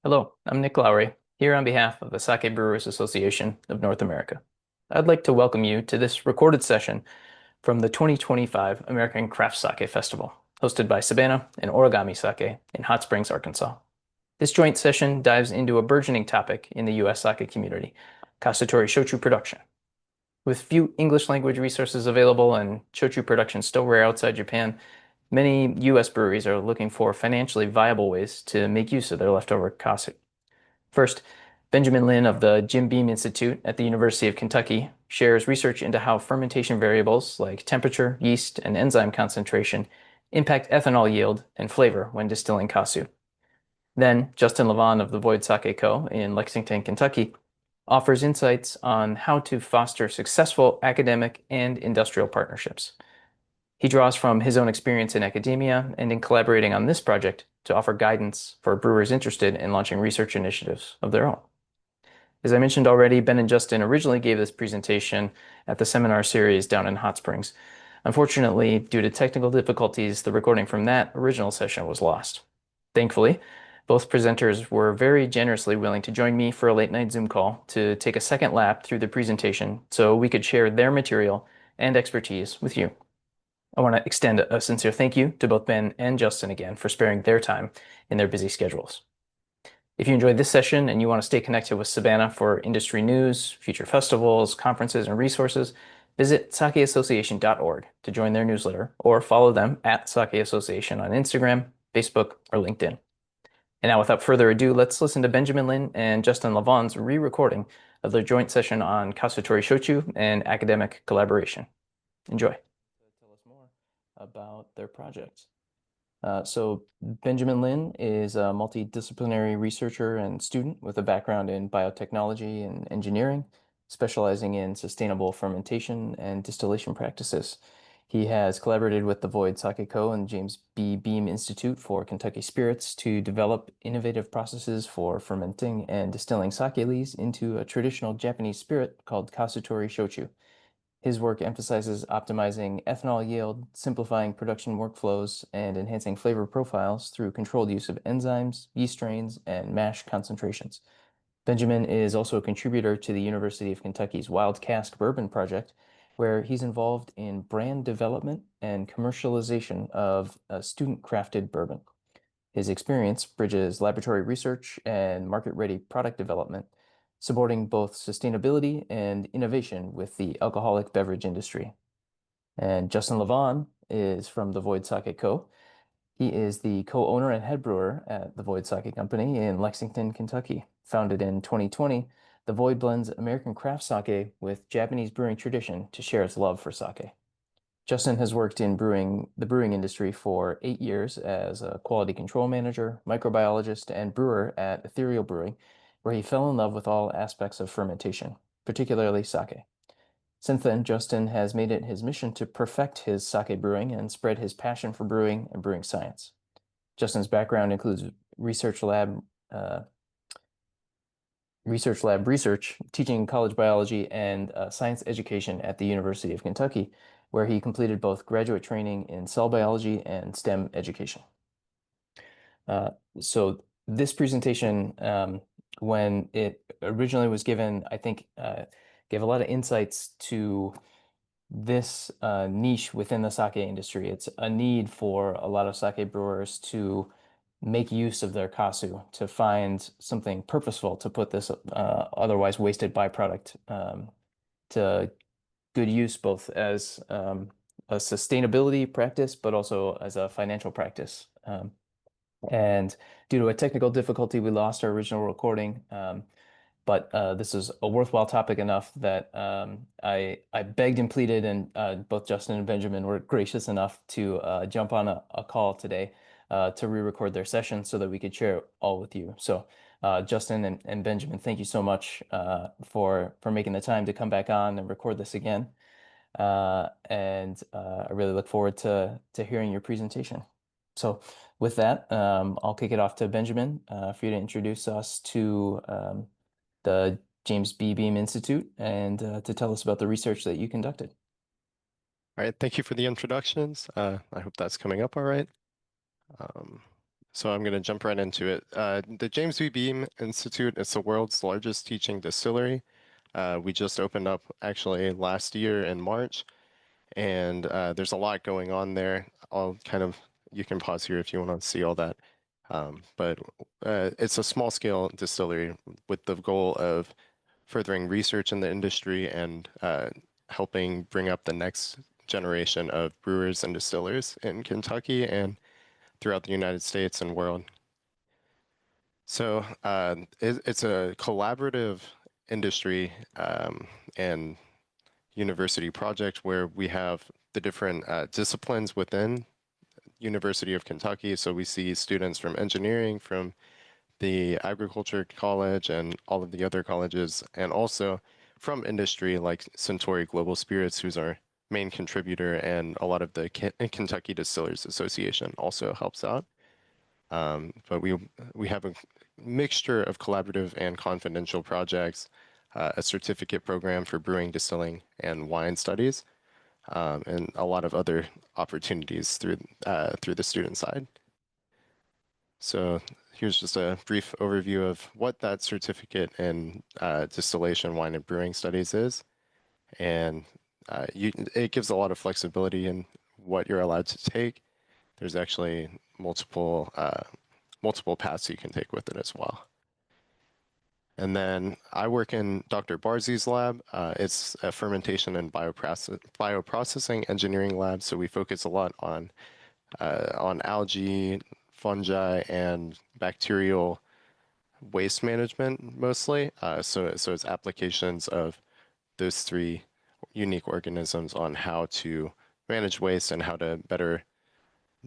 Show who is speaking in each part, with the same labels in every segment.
Speaker 1: Hello, I'm Nick Lowry, here on behalf of the Sake Brewers Association of North America. I'd like to welcome you to this recorded session from the 2025 American Craft Sake Festival, hosted by Sabana and Origami Sake in Hot Springs, Arkansas. This joint session dives into a burgeoning topic in the U.S. sake community, Kasu-tori Shochu production. With few English language resources available and shochu production still rare outside Japan, many U.S. breweries are looking for financially viable ways to make use of their leftover kasu. First, Benjamin Lin of the Jim Beam Institute at the University of Kentucky shares research into how fermentation variables like temperature, yeast, and enzyme concentration impact ethanol yield and flavor when distilling kasu. Then, Justin LeVaughn of the Void Sake Co. in Lexington, Kentucky, offers insights on how to foster successful academic and industrial partnerships. He draws from his own experience in academia and in collaborating on this project to offer guidance for brewers interested in launching research initiatives of their own. As I mentioned already, Ben and Justin originally gave this presentation at the seminar series down in Hot Springs. Unfortunately, due to technical difficulties, the recording from that original session was lost. Thankfully, both presenters were very generously willing to join me for a late night Zoom call to take a second lap through the presentation so we could share their material and expertise with you. I want to extend a sincere thank you to both Ben and Justin again for sparing their time in their busy schedules. If you enjoyed this session and you want to stay connected with Sabana for industry news, future festivals, conferences, and resources, visit sakeassociation.org to join their newsletter or follow them at Sake Association on Instagram, Facebook, or LinkedIn. And now, without further ado, let's listen to Benjamin Lin and Justin LeVaughn's re-recording of their joint session on Kasu-tori Shochu and academic collaboration. Enjoy. Tell us more about their projects. So Benjamin Lin is a multidisciplinary researcher and student with a background in biotechnology and engineering, specializing in sustainable fermentation and distillation practices. He has collaborated with the Void Sake Co. and James B. Beam Institute for Kentucky Spirits to develop innovative processes for fermenting and distilling sake lees into a traditional Japanese spirit called Kasu-tori Shochu. His work emphasizes optimizing ethanol yield, simplifying production workflows, and enhancing flavor profiles through controlled use of enzymes, yeast strains, and mash concentrations. Benjamin is also a contributor to the University of Kentucky's Wild Cask Bourbon Project, where he's involved in brand development and commercialization of student-crafted bourbon. His experience bridges laboratory research and market-ready product development, supporting both sustainability and innovation with the alcoholic beverage industry. And Justin LeVaughn is from the Void Sake Co. He is the co-owner and head brewer at the Void Sake Company in Lexington, Kentucky. Founded in 2020, the Void blends American craft sake with Japanese brewing tradition to share its love for sake. Justin has worked in the brewing industry for 8 years as a quality control manager, microbiologist, and brewer at Ethereal Brewing, where he fell in love with all aspects of fermentation, particularly sake. Since then, Justin has made it his mission to perfect his sake brewing and spread his passion for brewing and brewing science. Justin's background includes research lab research, teaching college biology, and science education at the University of Kentucky, where he completed both graduate training in cell biology and STEM education. So this presentation, when it originally was given, I think gave a lot of insights to this niche within the sake industry. It's a need for a lot of sake brewers to make use of their kasu, to find something purposeful to put this otherwise wasted byproduct to good use, both as a sustainability practice, but also as a financial practice. And due to a technical difficulty, we lost our original recording. But this is a worthwhile topic enough that I begged and pleaded, and both Justin and Benjamin were gracious enough to jump on a call today to re-record their session so that we could share it all with you. So Justin and Benjamin, thank you so much for making the time to come back on and record this again. And I really look forward to hearing your presentation. So with that, I'll kick it off to Benjamin for you to introduce us to the James B. Beam Institute and to tell us about the research that you conducted.
Speaker 2: All right, thank you for the introductions. I hope that's coming up all right. So I'm going to jump right into it. The James V. Beam Institute is the world's largest teaching distillery. We just opened up actually last year in March, and there's a lot going on there. You can pause here if you want to see all that. But it's a small scale distillery with the goal of furthering research in the industry and helping bring up the next generation of brewers and distillers in Kentucky and throughout the United States and world. It's a collaborative industry and university project where we have the different disciplines within University of Kentucky. So we see students from engineering, from the agriculture college, and all of the other colleges, and also from industry like Centauri Global Spirits, who's our main contributor, and a lot of the Kentucky Distillers Association also helps out. But we have a mixture of collaborative and confidential projects, a certificate program for brewing, distilling, and wine studies, and a lot of other opportunities through the student side. So here's just a brief overview of what that certificate in distillation, wine, and brewing studies is, and it gives a lot of flexibility in what you're allowed to take. There's actually multiple paths you can take with it as well. And then I work in Dr. Barzi's lab. It's a fermentation and bioprocessing engineering lab, so we focus a lot on algae, fungi, and bacterial waste management mostly. So it's applications of those three unique organisms on how to manage waste and how to better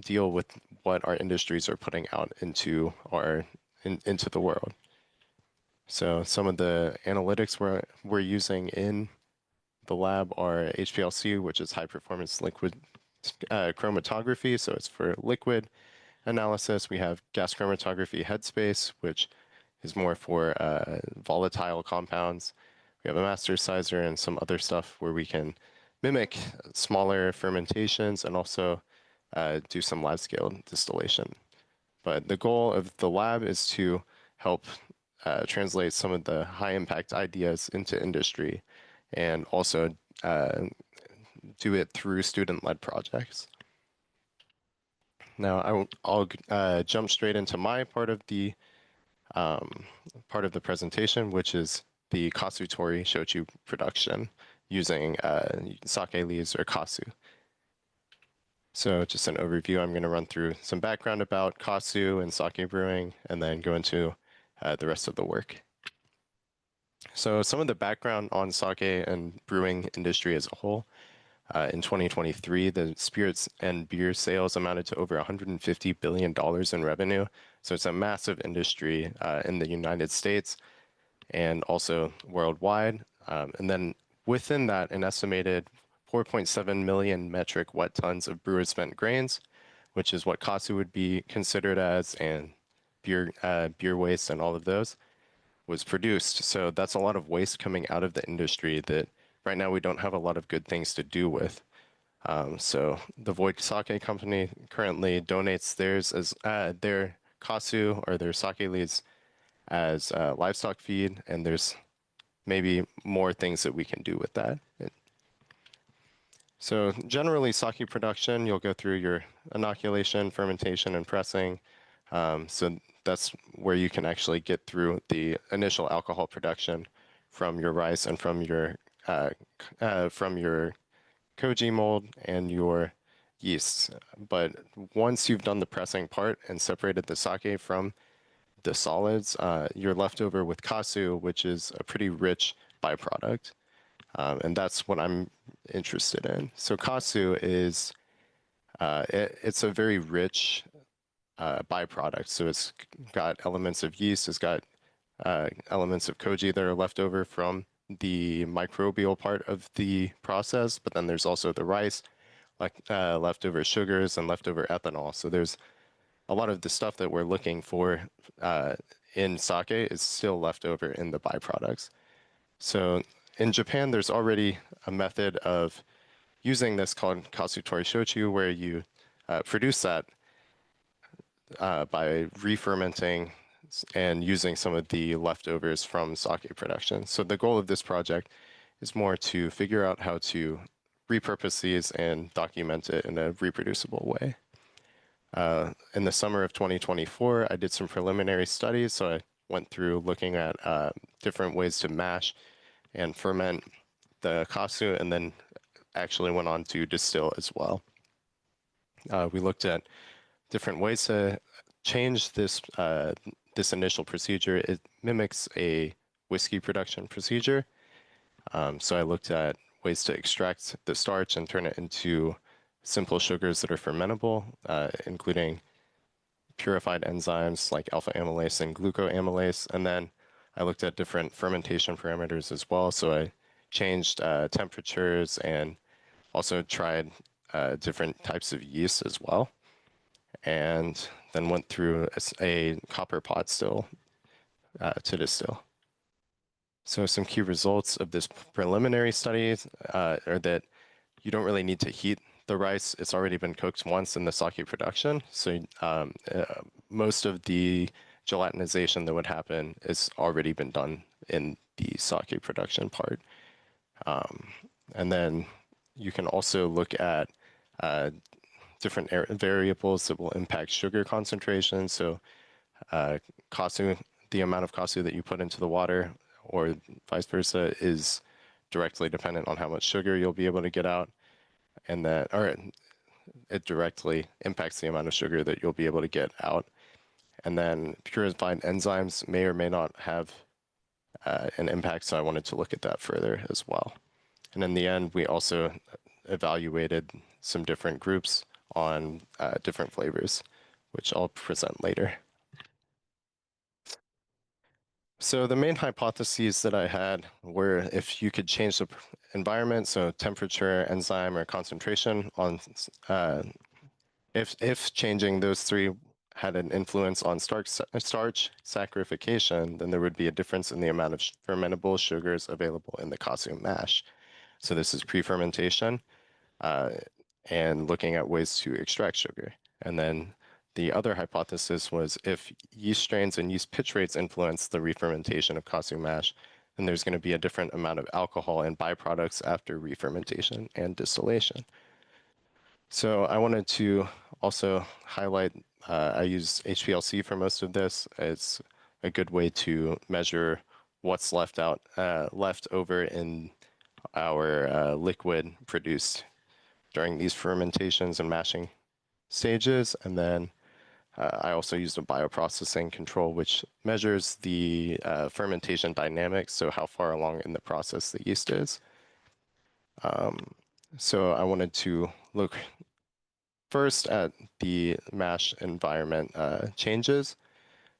Speaker 2: deal with what our industries are putting out into the world. So some of the analytics we're using in the lab are HPLC, which is high performance liquid chromatography. So it's for liquid analysis. We have gas chromatography headspace, which is more for volatile compounds. We have a master sizer and some other stuff where we can mimic smaller fermentations and also do some lab scale distillation. But the goal of the lab is to help translate some of the high impact ideas into industry and also do it through student led projects. Now I'll jump straight into my part of the presentation, which is the Kasu-tori Shochu production using sake leaves or kasu. So just an overview, I'm going to run through some background about kasu and sake brewing and then go into the rest of the work. So some of the background on sake and brewing industry as a whole. In 2023, the spirits and beer sales amounted to over $150 billion in revenue. So it's a massive industry in the United States and also worldwide. And then within that, an estimated 4.7 million metric wet tons of brewer spent grains, which is what kasu would be considered as, and beer waste and all of those was produced. So that's a lot of waste coming out of the industry that right now we don't have a lot of good things to do with. So the Void Sake Company currently donates theirs as their kasu or their sake leaves as livestock feed, and there's maybe more things that we can do with that. So generally, sake production, you'll go through your inoculation, fermentation, and pressing. So that's where you can actually get through the initial alcohol production from your rice and from your koji mold and your yeasts. But once you've done the pressing part and separated the sake from the solids, you're left over with kasu, which is a pretty rich byproduct. And that's what I'm interested in. So kasu is it's a very rich byproduct. So it's got elements of yeast, it's got elements of koji that are left over from the microbial part of the process, but then there's also the rice, like leftover sugars and leftover ethanol. So there's a lot of the stuff that we're looking for in sake is still left over in the byproducts. So in Japan, there's already a method of using this called Kasu-tori Shochu, where you produce by re-fermenting and using some of the leftovers from sake production. So the goal of this project is more to figure out how to repurpose these and document it in a reproducible way. In the summer of 2024, I did some preliminary studies. So I went through looking at different ways to mash and ferment the kasu, and then actually went on to distill as well. We looked at different ways to change this initial procedure. It mimics a whiskey production procedure. So I looked at ways to extract the starch and turn it into simple sugars that are fermentable, including purified enzymes like alpha amylase and glucoamylase. And then I looked at different fermentation parameters as well. So I changed temperatures and also tried different types of yeast as well. And then went through a copper pot still to distill. So some key results of this preliminary study are that you don't really need to heat the rice. It's already been cooked once in the sake production. So most of the gelatinization that would happen has already been done in the sake production part. And then you can also look at different variables that will impact sugar concentration. So kasu, the amount of kasu that you put into the water or vice versa is directly dependent on how much sugar you'll be able to get out. And that, or it directly impacts the amount of sugar that you'll be able to get out. And then purified enzymes may or may not have an impact. So I wanted to look at that further as well. And in the end, we also evaluated some different groups on different flavors, which I'll present later. So the main hypotheses that I had were if you could change the environment, so temperature, enzyme, or concentration on, if changing those three had an influence on starch saccharification, then there would be a difference in the amount of fermentable sugars available in the kasu mash. So this is pre-fermentation and looking at ways to extract sugar. And then the other hypothesis was if yeast strains and yeast pitch rates influence the re-fermentation of kasu mash, then there's going to be a different amount of alcohol and byproducts after re-fermentation and distillation. So I wanted to also highlight, I use HPLC for most of this. It's a good way to measure what's left over in our liquid produced during these fermentations and mashing stages. And then I also used a bioprocessing control, which measures the fermentation dynamics, so how far along in the process the yeast is. So I wanted to look first at the mash environment changes.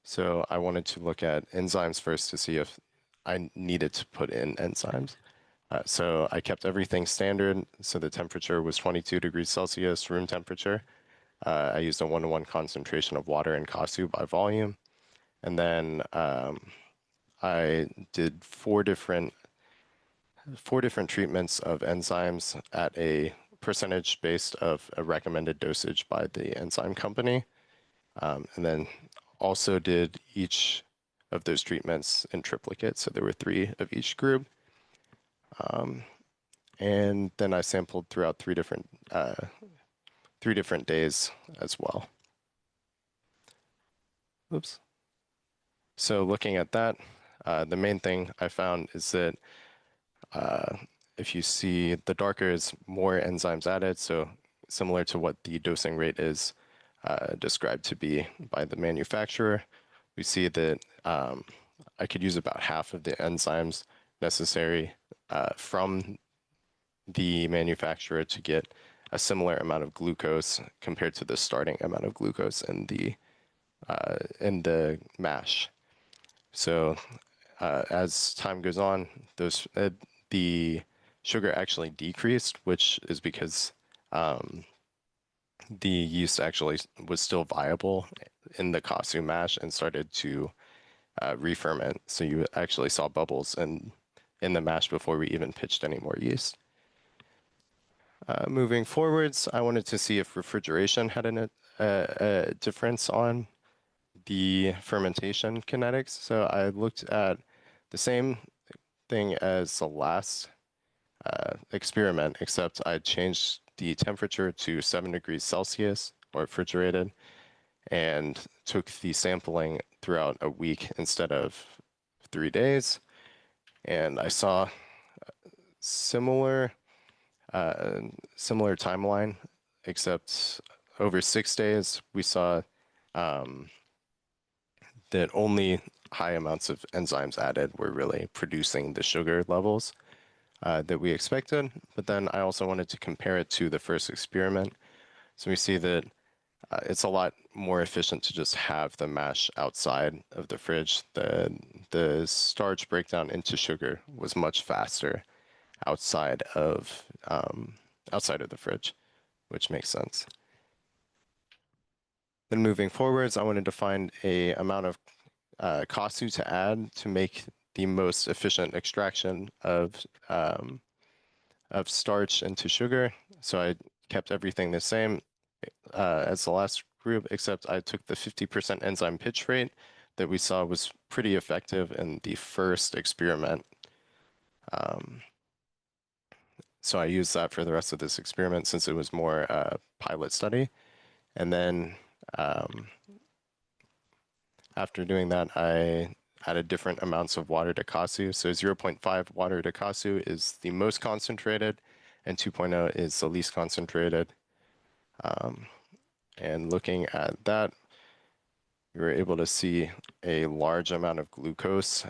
Speaker 2: So I wanted to look at enzymes first to see if I needed to put in enzymes. So I kept everything standard. So the temperature was 22 degrees Celsius, room temperature. I used a 1-to-1 concentration of water and kasu by volume. And then I did four different treatments of enzymes at a percentage based of a recommended dosage by the enzyme company. And then also did each of those treatments in triplicate. So there were 3 of each group. And then I sampled throughout 3 different days as well. Oops. So looking at that, the main thing I found is that if you see the darker is more enzymes added, so similar to what the dosing rate is described to be by the manufacturer, we see that I could use about half of the enzymes necessary from the manufacturer to get a similar amount of glucose compared to the starting amount of glucose in the mash. So as time goes on, the sugar actually decreased, which is because the yeast actually was still viable in the kasu mash and started to re-ferment. So you actually saw bubbles in the mash before we even pitched any more yeast. Moving forwards, I wanted to see if refrigeration had an a difference on the fermentation kinetics. So I looked at the same thing as the last experiment, except I changed the temperature to 7 degrees Celsius or refrigerated and took the sampling throughout a week instead of 3 days. And I saw similar similar timeline, except over 6 days we saw that only high amounts of enzymes added were really producing the sugar levels that we expected. But then I also wanted to compare it to the first experiment. So we see that it's a lot more efficient to just have the mash outside of the fridge. The starch breakdown into sugar was much faster outside of the fridge, which makes sense. Then moving forwards, I wanted to find a amount of kasu to add to make the most efficient extraction of starch into sugar. So I kept everything the same as the last group, except I took the 50% enzyme pitch rate that we saw was pretty effective in the first experiment. So I used that for the rest of this experiment since it was more pilot study. And then after doing that, I added different amounts of water to Kasu. So 0.5 water to Kasu is the most concentrated, and 2.0 is the least concentrated. And looking at that, we were able to see a large amount of glucose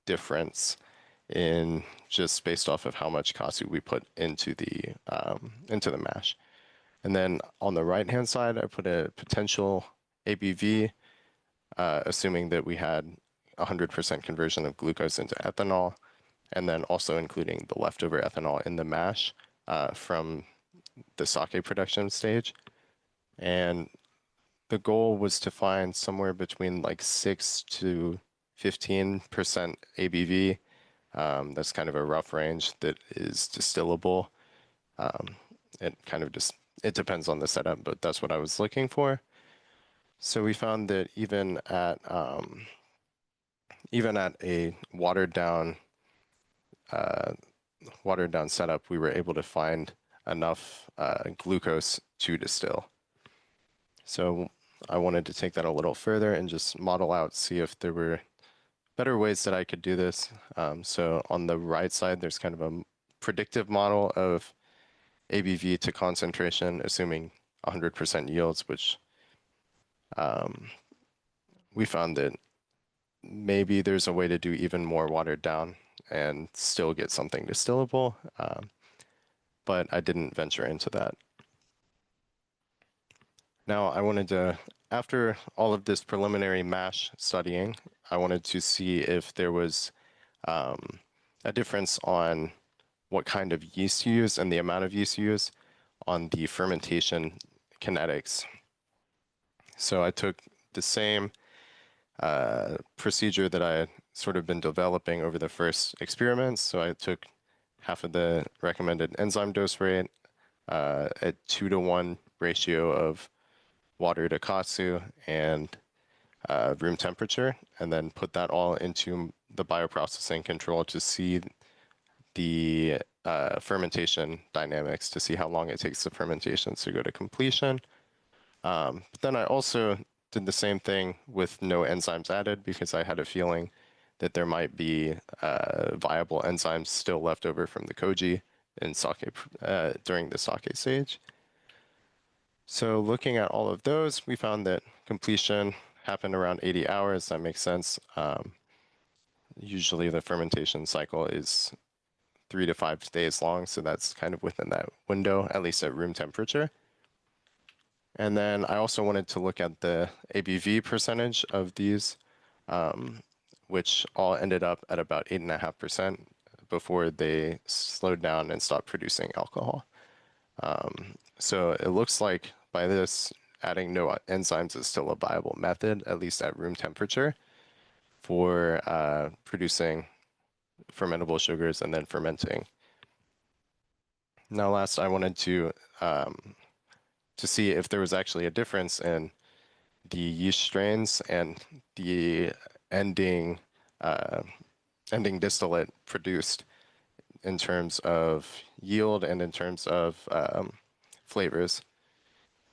Speaker 2: difference in just based off of how much kasu we put into the mash. And then on the right-hand side, I put a potential ABV, assuming that we had 100% conversion of glucose into ethanol, and then also including the leftover ethanol in the mash from the sake production stage. And the goal was to find somewhere between like 6 to 15% ABV. That's kind of a rough range that is distillable. It depends on the setup, but that's what I was looking for. So we found that even at a watered down setup, we were able to find enough glucose to distill. So I wanted to take that a little further and just model out, see if there were better ways that I could do this. So on the right side, there's kind of a predictive model of ABV to concentration, assuming 100% yields, which we found that maybe there's a way to do even more watered down and still get something distillable, but I didn't venture into that. Now I wanted to, after all of this preliminary mash studying, I wanted to see if there was a difference on what kind of yeast you use and the amount of yeast you use on the fermentation kinetics. So I took the same procedure that I had sort of been developing over the first experiments. So I took half of the recommended enzyme dose rate, a 2-to-1 ratio of water to kasu, and room temperature, and then put that all into the bioprocessing control to see the fermentation dynamics, to see how long it takes the fermentations to go to completion. But then I also did the same thing with no enzymes added because I had a feeling that there might be viable enzymes still left over from the koji in sake during the sake stage. So looking at all of those, we found that completion happened around 80 hours. That makes sense. Usually the fermentation cycle is 3 to 5 days long, so that's kind of within that window, at least at room temperature. And then I also wanted to look at the ABV percentage of these, which all ended up at about 8.5% before they slowed down and stopped producing alcohol. So it looks like by this, adding no enzymes is still a viable method, at least at room temperature, for producing fermentable sugars and then fermenting. Now last, I wanted to to see if there was actually a difference in the yeast strains and the ending uh, ending distillate produced in terms of yield and in terms of flavors.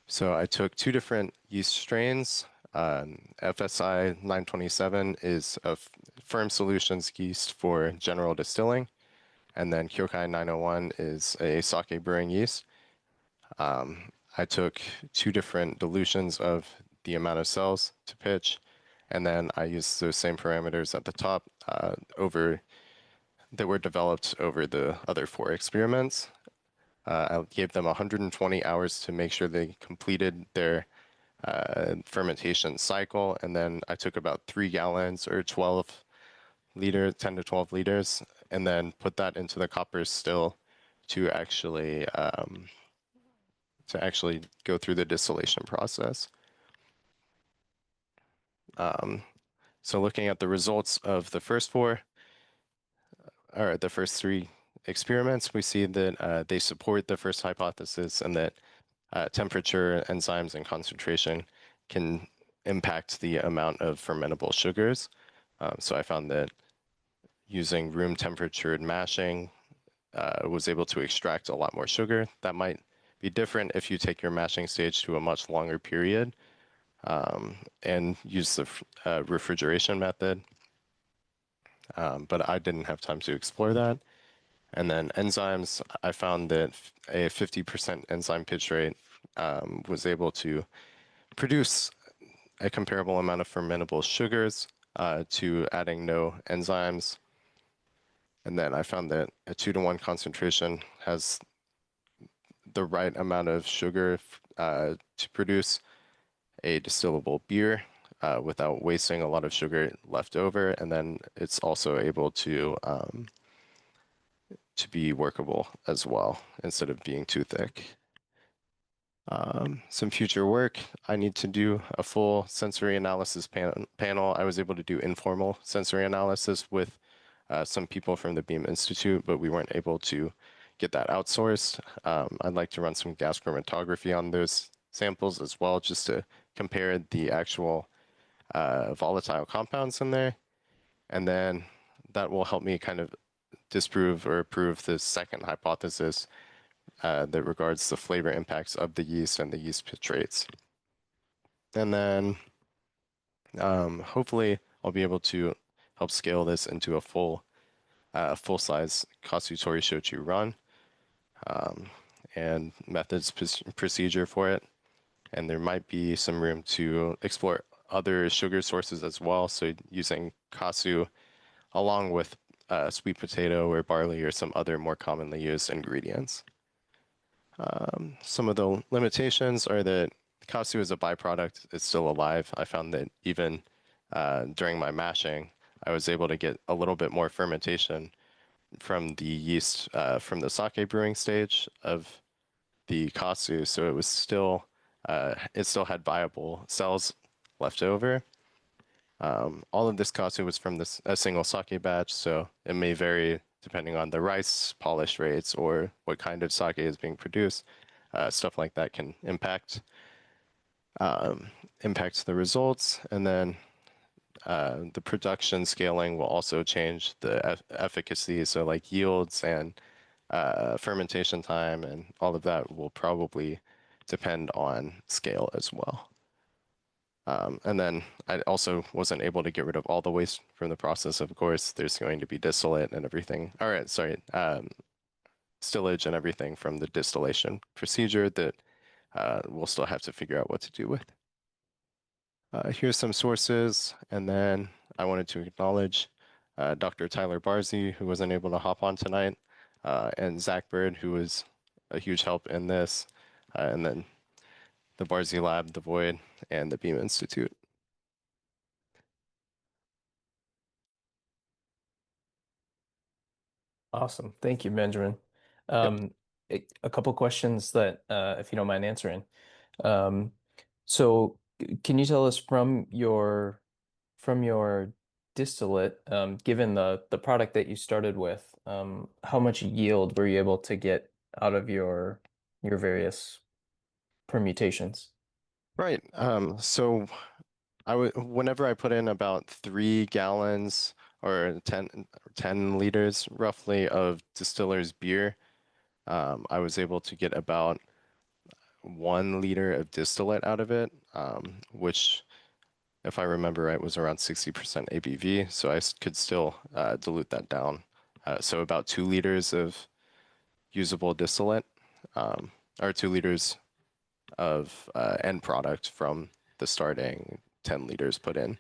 Speaker 2: So I took two different yeast strains. FSI 927 is a firm solutions yeast for general distilling, and then Kyokai 901 is a sake brewing yeast. I took two different dilutions of the amount of cells to pitch, and then I used those same parameters at the top over that were developed over the other four experiments. I gave them 120 hours to make sure they completed their fermentation cycle, and then I took about 3 gallons or 12 liters, 10 to 12 liters, and then put that into the copper still to actually go through the distillation process. So looking at the results of the first four, or the first three experiments, we see that they support the first hypothesis and that temperature, enzymes, and concentration can impact the amount of fermentable sugars. So I found that using room temperatured mashing was able to extract a lot more sugar. That might be different if you take your mashing stage to a much longer period and use the refrigeration method. But I didn't have time to explore that. And then enzymes, I found that a 50% enzyme pitch rate was able to produce a comparable amount of fermentable sugars to adding no enzymes. And then I found that a 2-to-1 concentration has the right amount of sugar to produce a distillable beer without wasting a lot of sugar left over. And then it's also able to be workable as well instead of being too thick. Some future work, I need to do a full sensory analysis panel. I was able to do informal sensory analysis with some people from the Beam Institute, but we weren't able to get that outsourced. I'd like to run some gas chromatography on those samples as well, just to compare the actual volatile compounds in there. And then that will help me kind of disprove or prove the second hypothesis that regards the flavor impacts of the yeast and the yeast pitch rates. And then hopefully I'll be able to help scale this into a full-size Kasu-tori Shochu run and methods procedure for it. And there might be some room to explore other sugar sources as well. So using Kasu along with sweet potato or barley or some other more commonly used ingredients. Some of the limitations are that Kasu is a byproduct. It's still alive. I found that even during my mashing, I was able to get a little bit more fermentation from the yeast from the sake brewing stage of the Kasu. So it still had viable cells left over. All of this Kasu was from a single sake batch, so it may vary depending on the rice polish rates or what kind of sake is being produced. Stuff like that can impact the results, and then the production scaling will also change the efficacy. So like yields and fermentation time and all of that will probably depend on scale as well. And then I also wasn't able to get rid of all the waste from the process. Of course, there's going to be distillate and everything. All right, sorry, stillage and everything from the distillation procedure that we'll still have to figure out what to do with. Here's some sources, and then I wanted to acknowledge Dr. Tyler Barzy, who wasn't able to hop on tonight, and Zach Bird, who was a huge help in this, and then the Barzy Lab, the Void, and the Beam Institute.
Speaker 1: Awesome. Thank you, Benjamin.
Speaker 2: Yep.
Speaker 1: Um, a couple questions that, if you don't mind answering. Um, so can you tell us from your distillate, given the product that you started with, how much yield were you able to get out of your various permutations?
Speaker 2: Right. So I would whenever I put in about 3 gallons or 10 liters roughly of distiller's beer, I was able to get about 1 liter of distillate out of it, which, if I remember right, was around 60% ABV. So could still dilute that down. So about 2 liters of usable distillate, or 2 liters of end product from the starting 10 liters put in.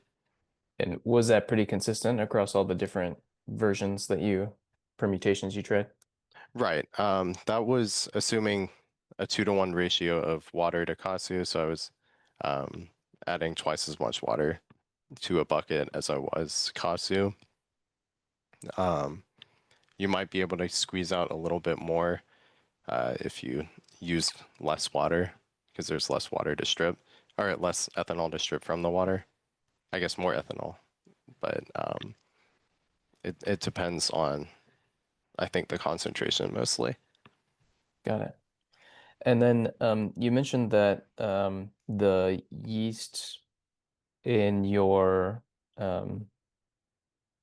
Speaker 1: And was that pretty consistent across all the different versions permutations you tried?
Speaker 2: Right. That was assuming a 2-to-1 ratio of water to Kasu, so I was um, adding twice as much water to a bucket as I was Kasu. Um, you might be able to squeeze out a little bit more if you use less water, because there's less water to strip, or less ethanol to strip from the water. I guess more ethanol, but it depends on, I think, the concentration mostly.
Speaker 1: Got it. And then you mentioned that the yeast in um,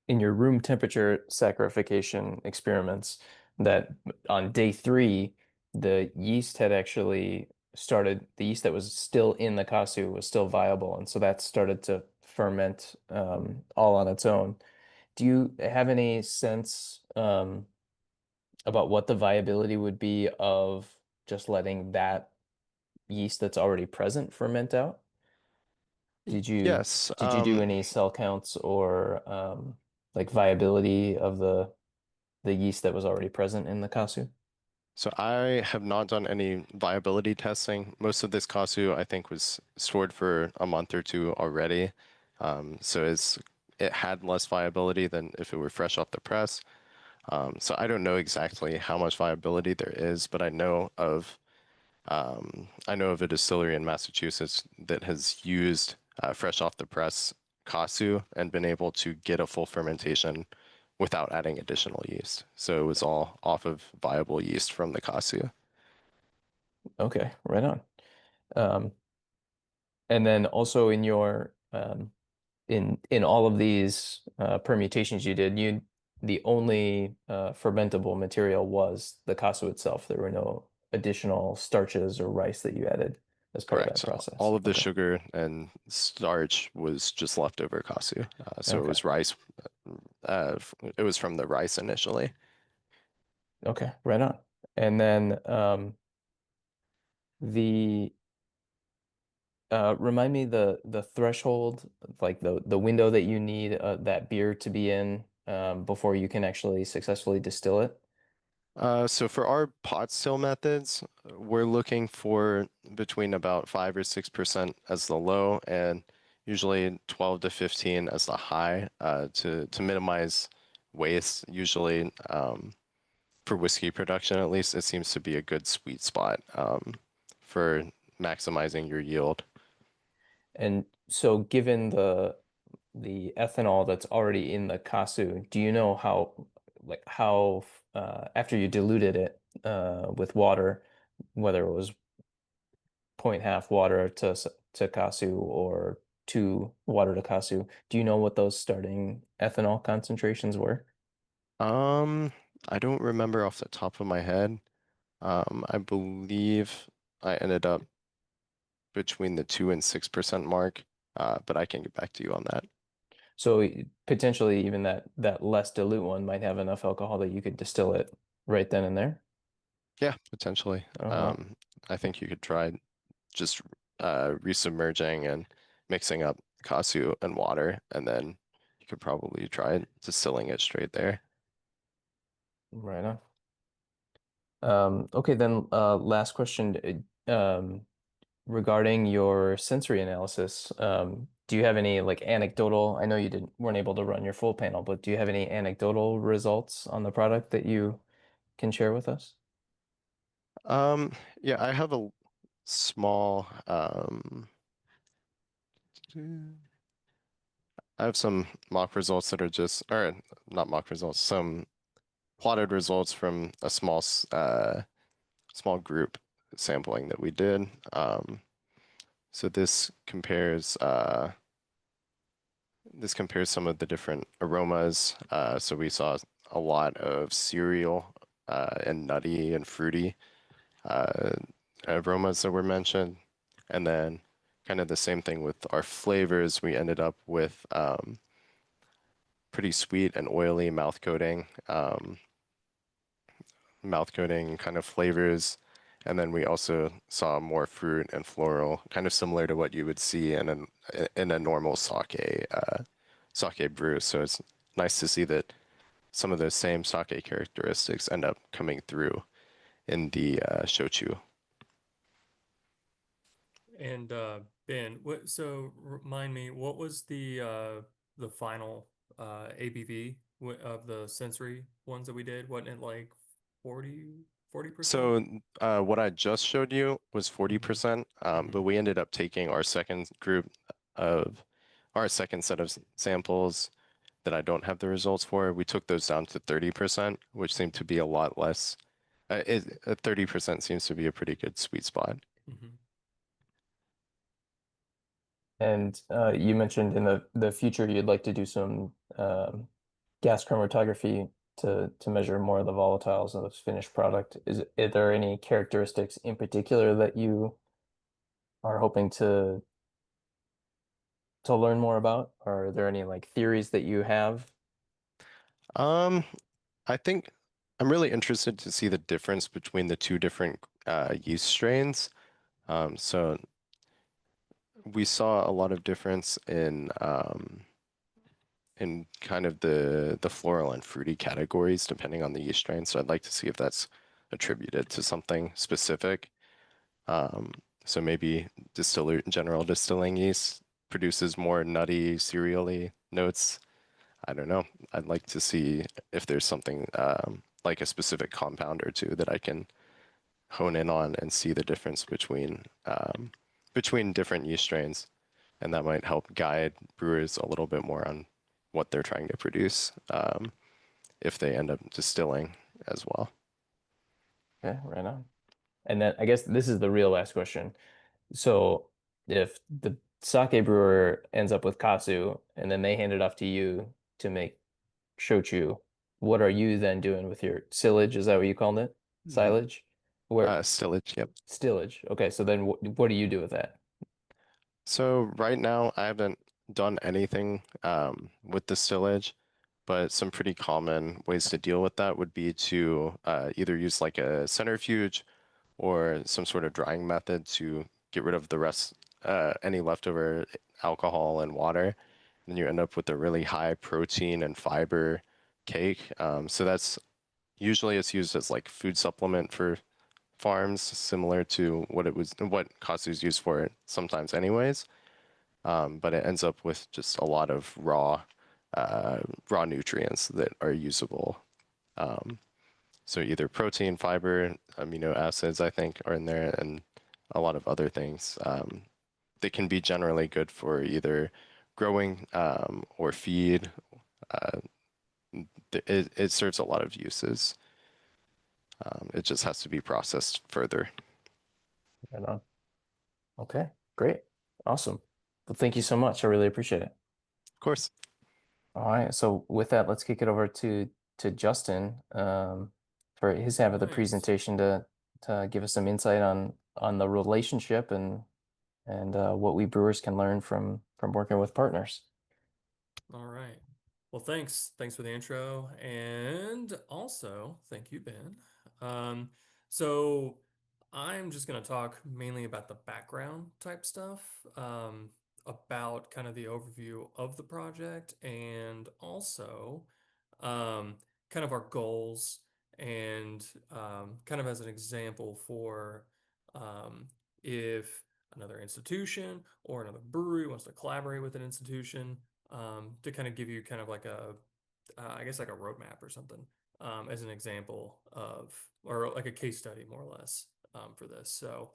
Speaker 1: your room temperature saccharification experiments, that on day three, the yeast that was still in the kasu was still viable. And so that started to ferment all on its own. Do you have any sense about what the viability would be of just letting that yeast that's already present ferment out?
Speaker 2: Yes.
Speaker 1: Did you do any cell counts or like viability of the yeast that was already present in the kasu?
Speaker 2: So I have not done any viability testing. Most of this Kasu, I think, was stored for a month or two already. So it had less viability than if it were fresh off the press. So I don't know exactly how much viability there is, but I know of a distillery in Massachusetts that has used fresh off the press Kasu and been able to get a full fermentation without adding additional yeast. So it was all off of viable yeast from the Kasu.
Speaker 1: Okay, right on. Um, and then also in your in all of these permutations you did, you the only fermentable material was the kasu itself. There were no additional starches or rice that you added as part of that
Speaker 2: Correct.
Speaker 1: process.
Speaker 2: All of the
Speaker 1: Okay.
Speaker 2: sugar and starch was just leftover Kasu. So it
Speaker 1: Okay.
Speaker 2: was rice. It was from the rice initially.
Speaker 1: Okay. Right on. And then the remind me the threshold, like the window that you need that beer to be in before you can actually successfully distill it.
Speaker 2: So for our pot still methods, we're looking for between about 5 or 6% as the low and usually 12 to 15 as the high to minimize waste. Usually, for whiskey production, at least, it seems to be a good sweet spot for maximizing your yield.
Speaker 1: And so given the ethanol that's already in the kasu, do you know how after you diluted it with water, whether it was point half water to kasu or two water to kasu, do you know what those starting ethanol concentrations were?
Speaker 2: Um, I don't remember off the top of my head. I believe I ended up between the 2 and 6% mark, but I can get back to you on that.
Speaker 1: So potentially even that less dilute one might have enough alcohol that you could distill it right then and there.
Speaker 2: Yeah, potentially.
Speaker 1: Oh wow.
Speaker 2: I think you could try just resubmerging and mixing up Kasu and water, and then you could probably try distilling it straight there.
Speaker 1: Right on. Okay, then last question. Regarding your sensory analysis, do you have any like anecdotal? I know you weren't able to run your full panel, but do you have any anecdotal results on the product that you can share with us?
Speaker 2: Um, yeah, I have a small, I have some mock results that are just, or not mock results, some plotted results from a small group. sampling that we did. So this compares some of the different aromas. So we saw a lot of cereal and nutty and fruity uh, aromas that were mentioned. And then kind of the same thing with our flavors. We ended up with pretty sweet and oily mouth coating kind of flavors. And then we also saw more fruit and floral, kind of similar to what you would see in a normal sake brew. So it's nice to see that some of those same sake characteristics end up coming through in the shochu.
Speaker 3: And Ben, so remind me, what was the final ABV of the sensory ones that we did? Wasn't it like 40%?
Speaker 2: So what I just showed you was
Speaker 3: Mm-hmm.
Speaker 2: 40%, but
Speaker 3: Mm-hmm.
Speaker 2: we ended up taking of our second set of samples that I don't have the results for. We took those down to 30%, which seemed to be a lot less. 30% seems to be a pretty good sweet spot.
Speaker 3: Mm-hmm.
Speaker 1: And you mentioned in the future you'd like to do some gas chromatography to measure more of the volatiles of the finished product. Are there any characteristics in particular that you are hoping to learn more about? Or are there any like theories that you have?
Speaker 2: Um, I think I'm really interested to see the difference between the two different yeast strains. So we saw a lot of difference in kind of the floral and fruity categories depending on the yeast strain. So I'd like to see if that's attributed to something specific. Um, so maybe general distilling yeast produces more nutty, cereally notes. I don't know. I'd like to see if there's something like a specific compound or two that I can hone in on and see the difference between different yeast strains, and that might help guide brewers a little bit more on what they're trying to produce if they end up distilling as well.
Speaker 1: Okay, right on. And then I guess this is the real last question. So if the sake brewer ends up with Kasu and then they hand it off to you to make shochu, what are you then doing with your silage? Is that what you called it?
Speaker 2: Mhm.
Speaker 1: Silage? Where
Speaker 2: Stillage, yep.
Speaker 1: stillage. Okay, so then what do you do with that?
Speaker 2: So right now I haven't done anything with the stillage, but some pretty common ways to deal with that would be to either use like a centrifuge or some sort of drying method to get rid of any leftover alcohol and water. And you end up with a really high protein and fiber cake. So that's usually it's used as like food supplement for farms, similar to what Kasu is used for sometimes anyways. But it ends up with just a lot of raw nutrients that are usable. Um, so either protein, fiber, amino acids, I think, are in there, and a lot of other things that can be generally good for either growing or feed. Uh, it serves a lot of uses. It just has to be processed further.
Speaker 1: Right on. Okay, great. Awesome. Well, thank you so much. I really appreciate it.
Speaker 2: Of course.
Speaker 1: All right, so with that, let's kick it over to Justin for his half of the
Speaker 3: Nice.
Speaker 1: presentation to give us some insight on the relationship and what we brewers can learn from working with partners.
Speaker 3: All right. Well, thanks. Thanks for the intro. And also, thank you, Ben. Um, so I'm just going to talk mainly about the background type stuff, about kind of the overview of the project and also um, kind of our goals and kind of as an example for um, if another institution or another brewery wants to collaborate with an institution to kind of give you kind of like I guess like a roadmap or something as an example of, or like a case study more or less for this. So,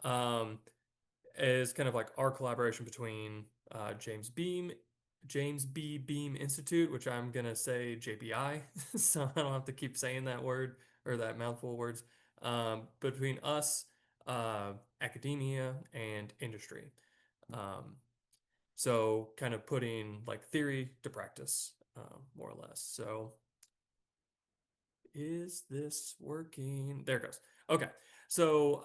Speaker 3: um, as kind of like our collaboration between James B. Beam Institute, which I'm gonna say JBI, so I don't have to keep saying that word or that mouthful of words. Between us academia and industry. Um, so kind of putting like theory to practice, more or less. So is this working? There it goes. Okay. So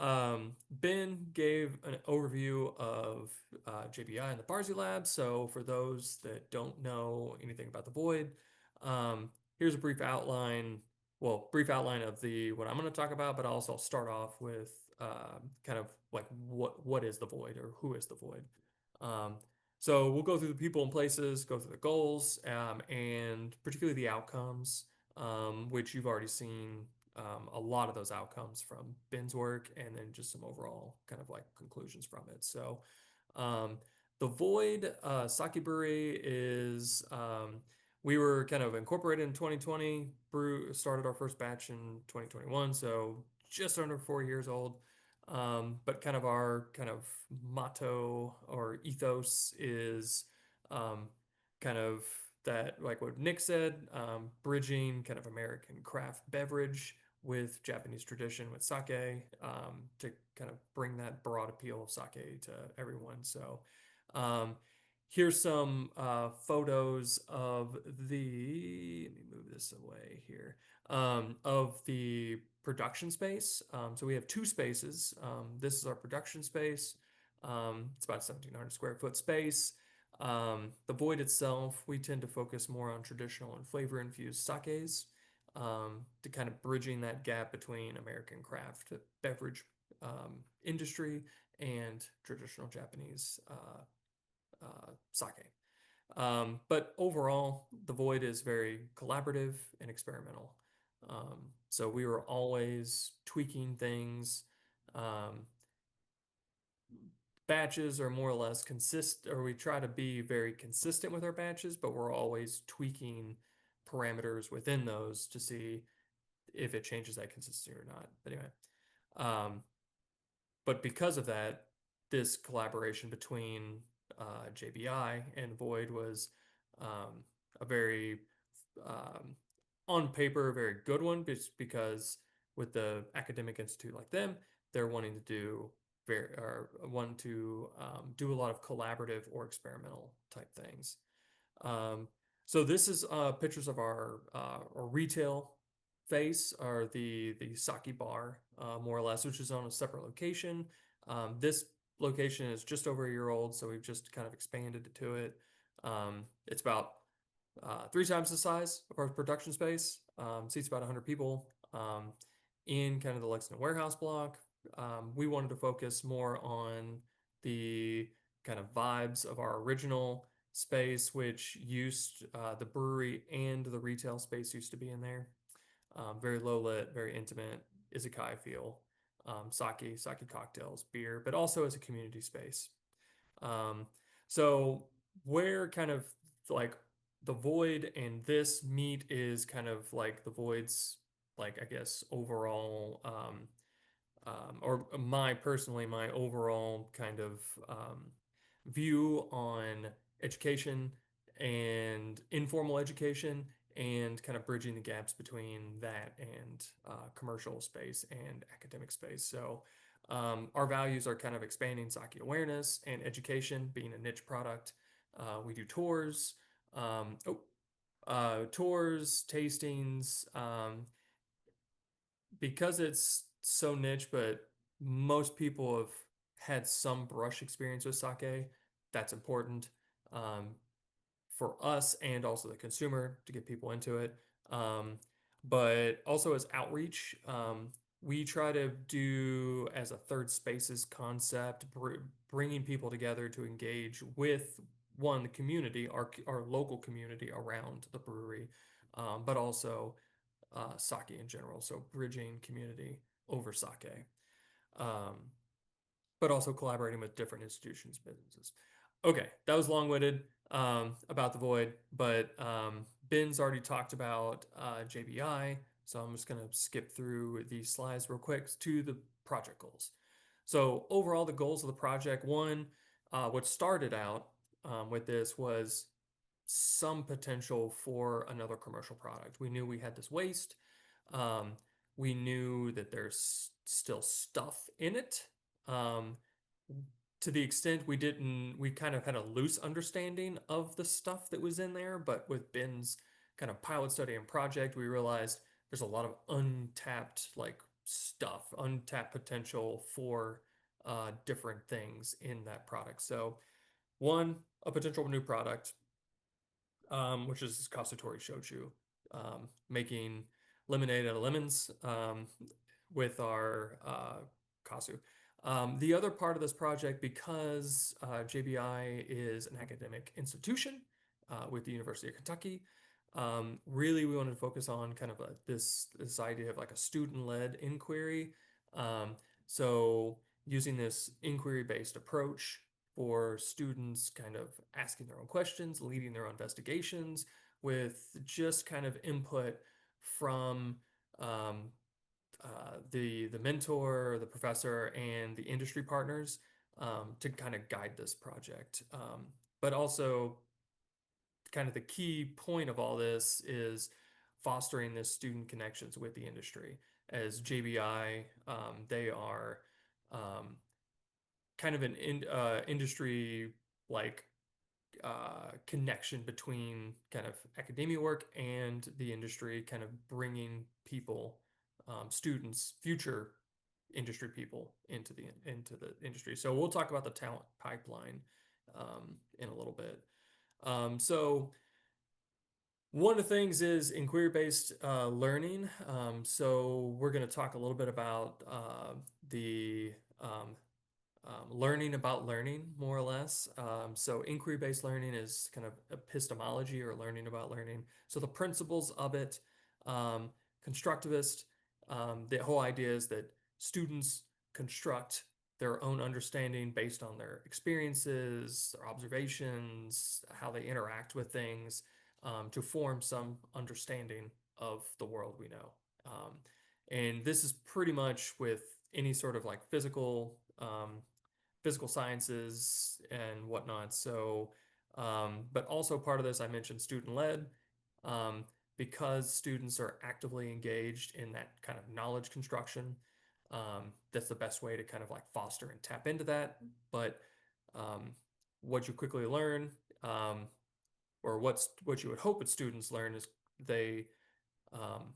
Speaker 3: Ben gave an overview of JBI and the Barzi Lab. So for those that don't know anything about the Void, here's a brief outline. Well, brief outline of the what I'm going to talk about, but also I'll start off with kind of like what is the Void or who is the Void. Um, so we'll go through the people and places, go through the goals, and particularly the outcomes, which you've already seen a lot of those outcomes from Ben's work, and then just some overall kind of like conclusions from it. So, um, the Void Sake Brewery is we were kind of incorporated in 2020. Started our first batch in 2021, so just under 4 years old. But kind of our kind of motto or ethos is kind of that, like what Nick said, bridging kind of American craft beverage with Japanese tradition with sake, to kind of bring that broad appeal of sake to everyone. So, um, here's some photos of the, let me move this away here, of the production space. So we have two spaces. This is our production space. It's about 1,700 square foot space. The Void itself, we tend to focus more on traditional and flavor infused sakes, to kind of bridging that gap between American craft beverage industry and traditional Japanese sake. But overall, the Void is very collaborative and experimental. So we were always tweaking things. Um, Batches are more or less or we try to be very consistent with our batches, but we're always tweaking parameters within those to see if it changes that consistency or not. But anyway, um, but because of that, this collaboration between JBI and Void was a very, um, on paper, a very good one, just because with the academic institute like them, they're wanting to do want to do a lot of collaborative or experimental type things. Um, so this is pictures of our retail face, or the sake bar, more or less, which is on a separate location. This location is just over a year old, so we've just kind of expanded to it. It's about 3 times the size of our production space. Seats about 100 people. In kind of the Lexington warehouse block, we wanted to focus more on the kind of vibes of our original space, which the brewery and the retail space used to be in there. Very low lit, very intimate, izakaya feel, sake cocktails, beer, but also as a community space. Um, so where kind of like the Void and this meet is kind of like the Void's, like, I guess, overall, or my overall kind of view on education and informal education, and kind of bridging the gaps between that and commercial space and academic space. So our values are kind of expanding sake awareness and education, being a niche product. We do tours, tours, tastings, because it's so niche, but most people have had some brush experience with sake. That's important, for us and also the consumer to get people into it. But also as outreach, we try to do as a third spaces concept, bringing people together to engage with the community, our local community around the brewery, but also sake in general. So bridging community over sake, um, but also collaborating with different institutions, businesses. Okay, that was long-winded about the Void, but Ben's already talked about JBI, so I'm just going to skip through these slides real quick to the project goals. So overall, the goals of the project, one, what started out with this was some potential for another commercial product. We knew we had this waste. We knew that there's still stuff in it, Um, to the extent we kind of had a loose understanding of the stuff that was in there, but with Ben's kind of pilot study and project, we realized there's a lot of untapped like stuff, untapped potential for different things in that product. So one, a potential new product, which is Kasu-tori Shochu, making lemonade out of lemons with our Kasu. The other part of this project, because JBI is an academic institution with the University of Kentucky, really we wanted to focus on kind of this idea of like a student-led inquiry. Um, so using this inquiry-based approach for students kind of asking their own questions, leading their own investigations with just kind of input from um, the mentor, the professor, and the industry partners to kind of guide this project. But also, kind of the key point of all this is fostering this student connections with the industry. As JBI, they are um, kind of an industry like connection between kind of academia work and the industry, kind of bringing people, students, future industry people into the industry. So we'll talk about the talent pipeline in a little bit. So one of the things is inquiry-based learning. So we're going to talk a little bit about the learning about learning, more or less. So inquiry-based learning is kind of epistemology or learning about learning. So the principles of it, um, constructivist, the whole idea is that students construct their own understanding based on their experiences, their observations, how they interact with things, to form some understanding of the world we know. And this is pretty much with any sort of like physical sciences and whatnot. So, but also part of this, I mentioned student-led, because students are actively engaged in that kind of knowledge construction. That's the best way to kind of like foster and tap into that. But what you quickly learn, or what you would hope that students learn is they um,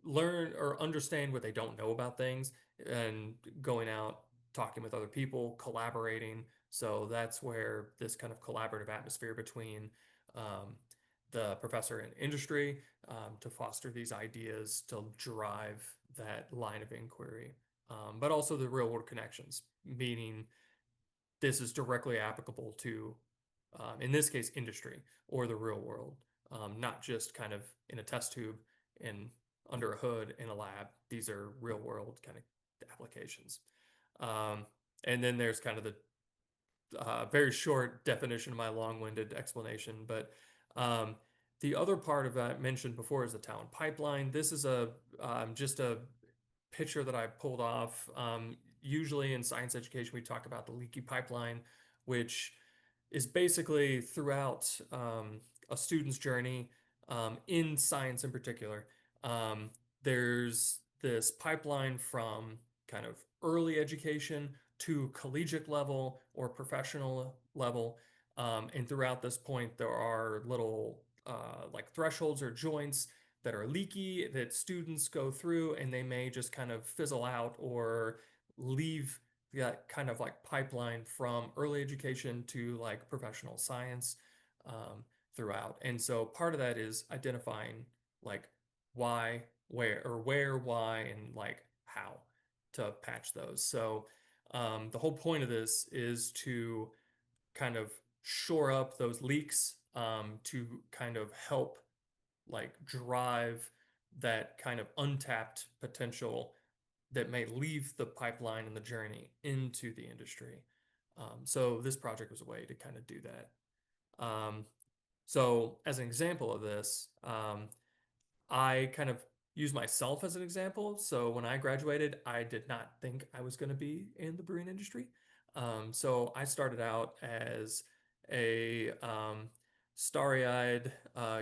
Speaker 3: learn or understand what they don't know about things and going out, talking with other people, collaborating. So that's where this kind of collaborative atmosphere between the professor and industry to foster these ideas to drive that line of inquiry. But also the real world connections, meaning this is directly applicable to, in this case, industry or the real world, not just kind of in a test tube and under a hood in a lab. These are real world kind of applications. And then there's kind of the very short definition of my long-winded explanation. But the other part of that mentioned before is the talent pipeline. This is just a picture that I pulled off. Usually in science education, we talk about the leaky pipeline, which is basically throughout a student's journey in science in particular. Um, there's this pipeline from kind of early education to collegiate level or professional level. And throughout this point, there are little like thresholds or joints that are leaky that students go through, and they may just kind of fizzle out or leave that kind of like pipeline from early education to like professional science throughout. And so part of that is identifying like why, where, why, and like how to patch those. So the whole point of this is to kind of shore up those leaks, to kind of help like drive that kind of untapped potential that may leave the pipeline and the journey into the industry. So this project was a way to kind of do that. So as an example of this, I kind of use myself as an example. So when I graduated, I did not think I was going to be in the brewing industry. So I started out as a starry-eyed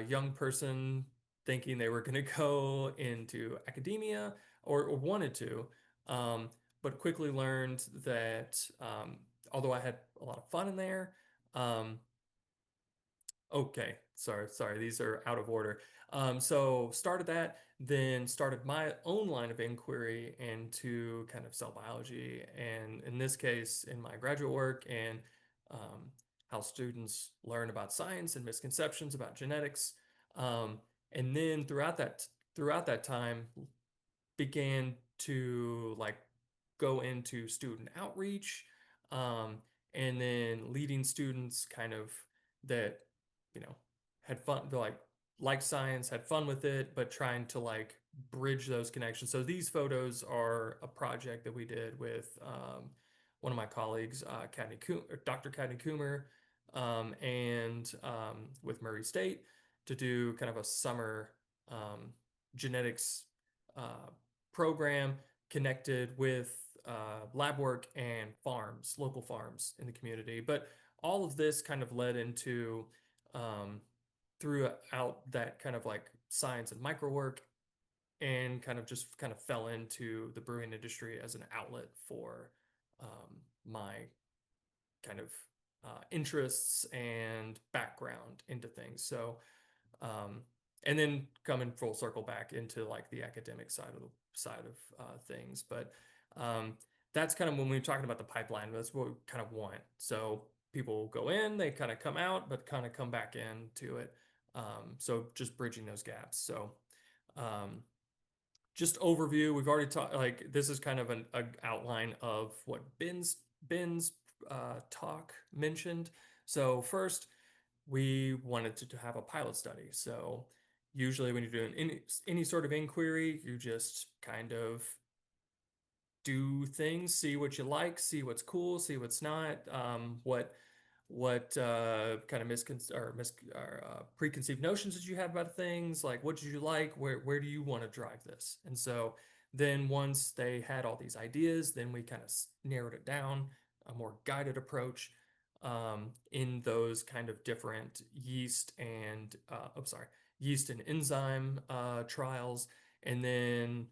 Speaker 3: young person thinking they were going to go into academia or wanted to. but quickly learned that although I had a lot of fun in there, um, okay, sorry, these are out of order. So started that, then started my own line of inquiry into kind of cell biology, and in this case, in my graduate work, and um, how students learn about science and misconceptions about genetics. Um, and then throughout that time, began to like go into student outreach, um, and then leading students kind of that, you know, had fun, like science, had fun with it, but trying to like bridge those connections. So these photos are a project that we did with one of my colleagues, Dr. Cadney Coomer, and with Murray State to do kind of a summer genetics uh, program connected with lab work and farms, local farms in the community. But all of this kind of led into um, throughout that kind of like science and micro work, and kind of fell into the brewing industry as an outlet for my kind of interests and background into things. So and then coming full circle back into like the academic side of things. But um, that's kind of when we were talking about the pipeline. That's what we kind of want. So people go in, they kind of come out, but kind of come back into it. So just bridging those gaps. So um, just overview. We've already talked. Like this is kind of an outline of what Ben's talk mentioned. So first we wanted to have a pilot study. So usually when you're doing any sort of inquiry, you just kind of do things, see what you like, see what's cool, see what's not, what kind of preconceived notions that you have about things, like what did you like, where do you want to drive this? And so then once they had all these ideas, then we kind of narrowed it down, a more guided approach in those kind of different yeast and enzyme trials, and then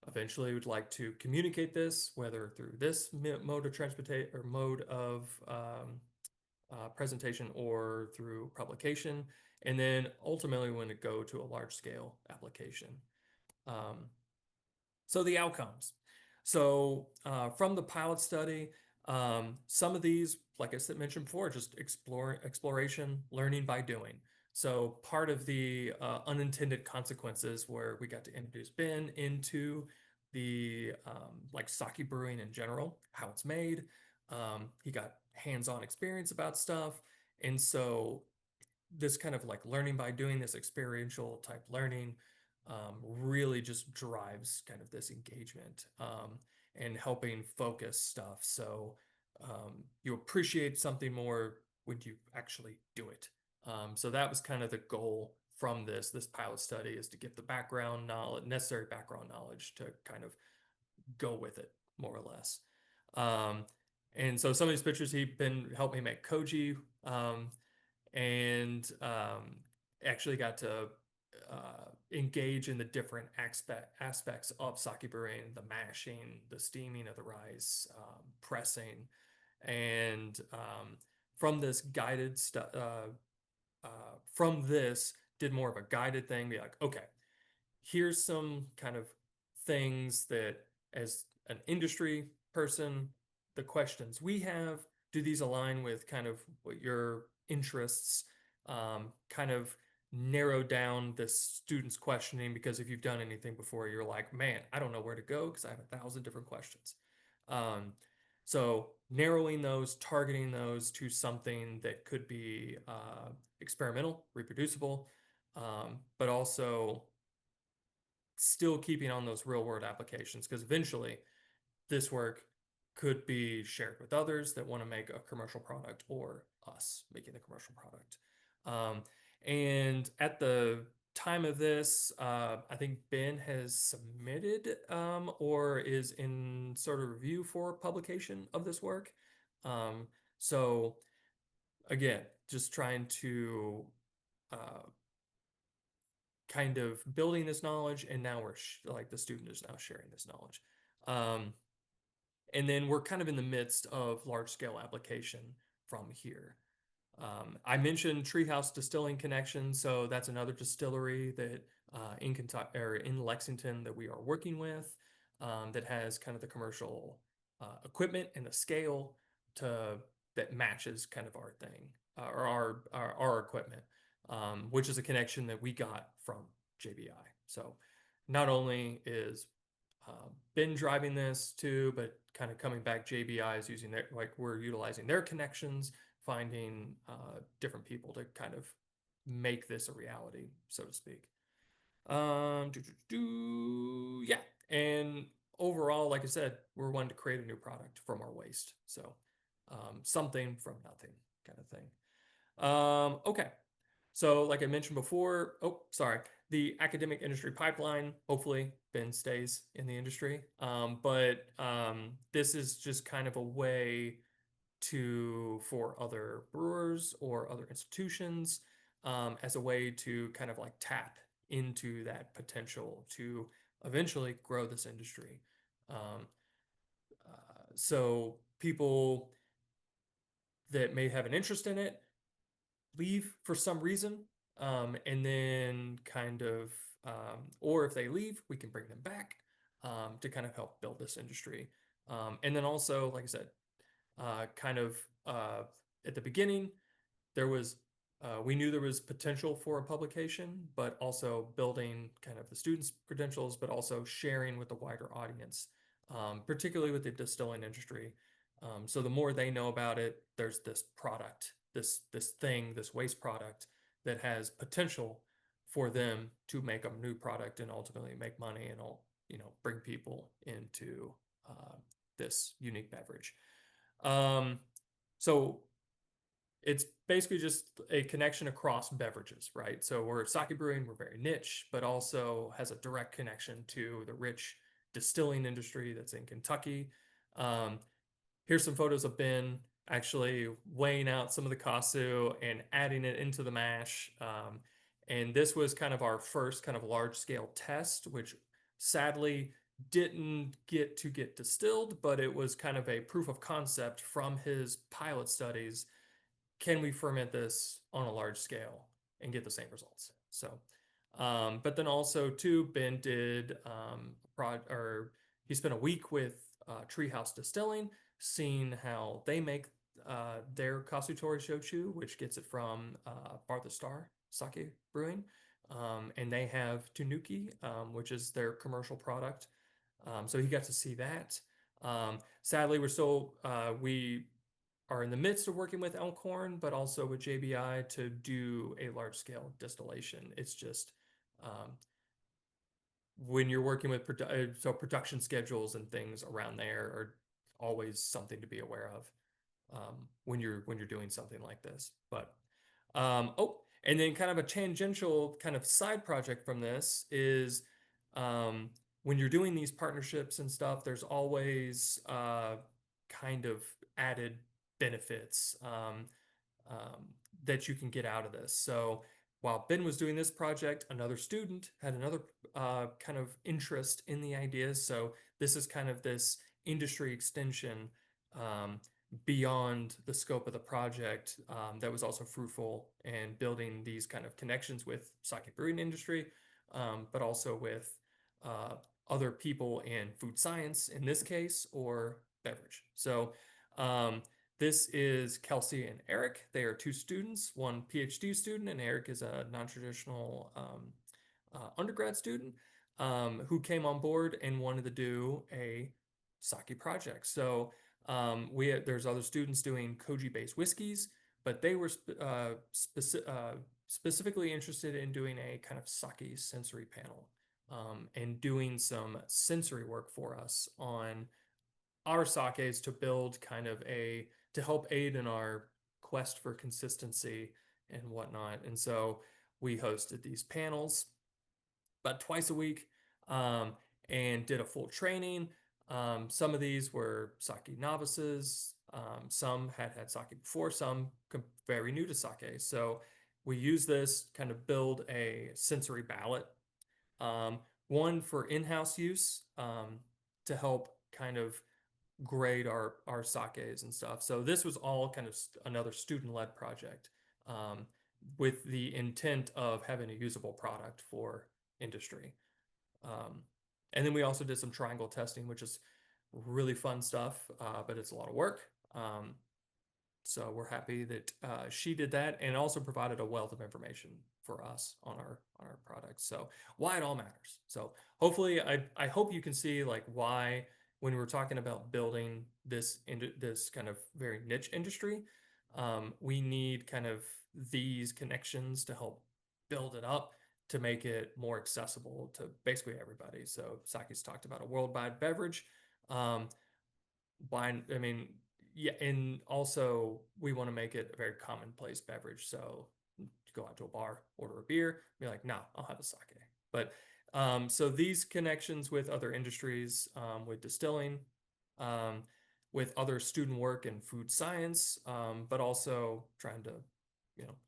Speaker 3: eventually would like to communicate this, whether through this mode of transportation or mode of presentation or through publication, and then ultimately when it go to a large scale application. Um, so the outcomes. So from the pilot study, some of these, like I said, mentioned before, just exploration, learning by doing. So part of the unintended consequences where we got to introduce Ben into the like sake brewing in general, how it's made. He got hands-on experience about stuff. And so this kind of like learning by doing, this experiential type learning, really just drives kind of this engagement and helping focus stuff. So you appreciate something more when you actually do it. So that was kind of the goal from this pilot study, is to get the background knowledge, necessary background knowledge to kind of go with it more or less. And so some of these pictures, he been helped me make koji. And actually got to engage in the different aspects of sake brewing, the mashing, the steaming of the rice, pressing, and from this guided stuff. From this, did more of a guided thing. Be like, okay, here's some kind of things that, as an industry person, the questions we have, do these align with kind of what your interests, kind of narrow down this student's questioning, because if you've done anything before, you're like, man, I don't know where to go because I have 1,000 different questions. So narrowing those, targeting those to something that could be experimental, reproducible, but also still keeping on those real world applications, because eventually this work could be shared with others that want to make a commercial product, or us making the commercial product. And at the time of this, I think Ben has submitted or is in sort of review for publication of this work. So again, just trying to kind of building this knowledge, and now we're like the student is now sharing this knowledge. And then we're kind of in the midst of large scale application from here. I mentioned Treehouse Distilling Connection, so that's another distillery that in Kentucky or in Lexington that we are working with, that has kind of the commercial equipment and the scale to that matches kind of our thing, or our equipment, which is a connection that we got from JBI. So not only is been driving this too, but kind of coming back, JBI is using their, like, we're utilizing their connections, finding different people to kind of make this a reality, so to speak. Yeah. And overall, like I said, we're wanting to create a new product from our waste. So something from nothing kind of thing. Okay. So like I mentioned before, oh, sorry, the academic industry pipeline, hopefully Ben stays in the industry. But this is just kind of a way for other brewers or other institutions, as a way to kind of like tap into that potential to eventually grow this industry. Um, so people that may have an interest in it leave for some reason, and then kind of, or if they leave, we can bring them back, to kind of help build this industry. And then also, like I said, kind of at the beginning, there was we knew there was potential for a publication, but also building kind of the students' credentials, but also sharing with the wider audience, particularly with the distilling industry. So the more they know about it, there's this product, this thing, this waste product that has potential for them to make a new product and ultimately make money and all, bring people into this unique beverage. So it's basically just a connection across beverages, right? So we're sake brewing, we're very niche, but also has a direct connection to the rich distilling industry that's in Kentucky. Um, Here's some photos of Ben actually weighing out some of the kasu and adding it into the mash. And this was kind of our first kind of large scale test, which sadly didn't get distilled, but it was kind of a proof of concept from his pilot studies. Can we ferment this on a large scale and get the same results? So, but then also too, Ben did he spent a week with Treehouse Distilling, seeing how they make their Kasu-tori Shochu, which gets it from Bar the Star Sake Brewing, and they have Tanuki, which is their commercial product. So he got to see that. Sadly, we are in the midst of working with Elkhorn, but also with JBI to do a large scale distillation. It's just when you're working with production schedules and things around there are always something to be aware of, when you're doing something like this. But oh, and then kind of a tangential kind of side project from this is, when you're doing these partnerships and stuff, there's always kind of added benefits, that you can get out of this. So while Ben was doing this project, another student had another kind of interest in the ideas. So this is kind of this industry extension, beyond the scope of the project, that was also fruitful and building these kind of connections with sake brewing industry, but also with other people in food science in this case, or beverage. So this is Kelsey and Eric. They are two students, one PhD student, and Eric is a non-traditional undergrad student, who came on board and wanted to do a sake project. So there's other students doing koji-based whiskeys, but they were specifically interested in doing a kind of sake sensory panel, and doing some sensory work for us on our sakes to build kind of to help aid in our quest for consistency and whatnot. And so we hosted these panels about twice a week, and did a full training. Some of these were sake novices. Some had sake before, some very new to sake. So we use this kind of build a sensory palette, one for in-house use, to help kind of grade our sakes and stuff. So this was all kind of another student-led project, with the intent of having a usable product for industry. Um, and then we also did some triangle testing, which is really fun stuff, but it's a lot of work. So we're happy that she did that and also provided a wealth of information for us on our products. So why it all matters. So hopefully, I hope you can see like why when we're talking about building this kind of very niche industry, we need kind of these connections to help build it up to make it more accessible to basically everybody. So Saki's talked about a worldwide beverage. Um, I mean, yeah, and also we want to make it a very commonplace beverage. So you go out to a bar, order a beer, be like, no, I'll have a sake. But so these connections with other industries, with distilling, um, with other student work in food science, but also trying to,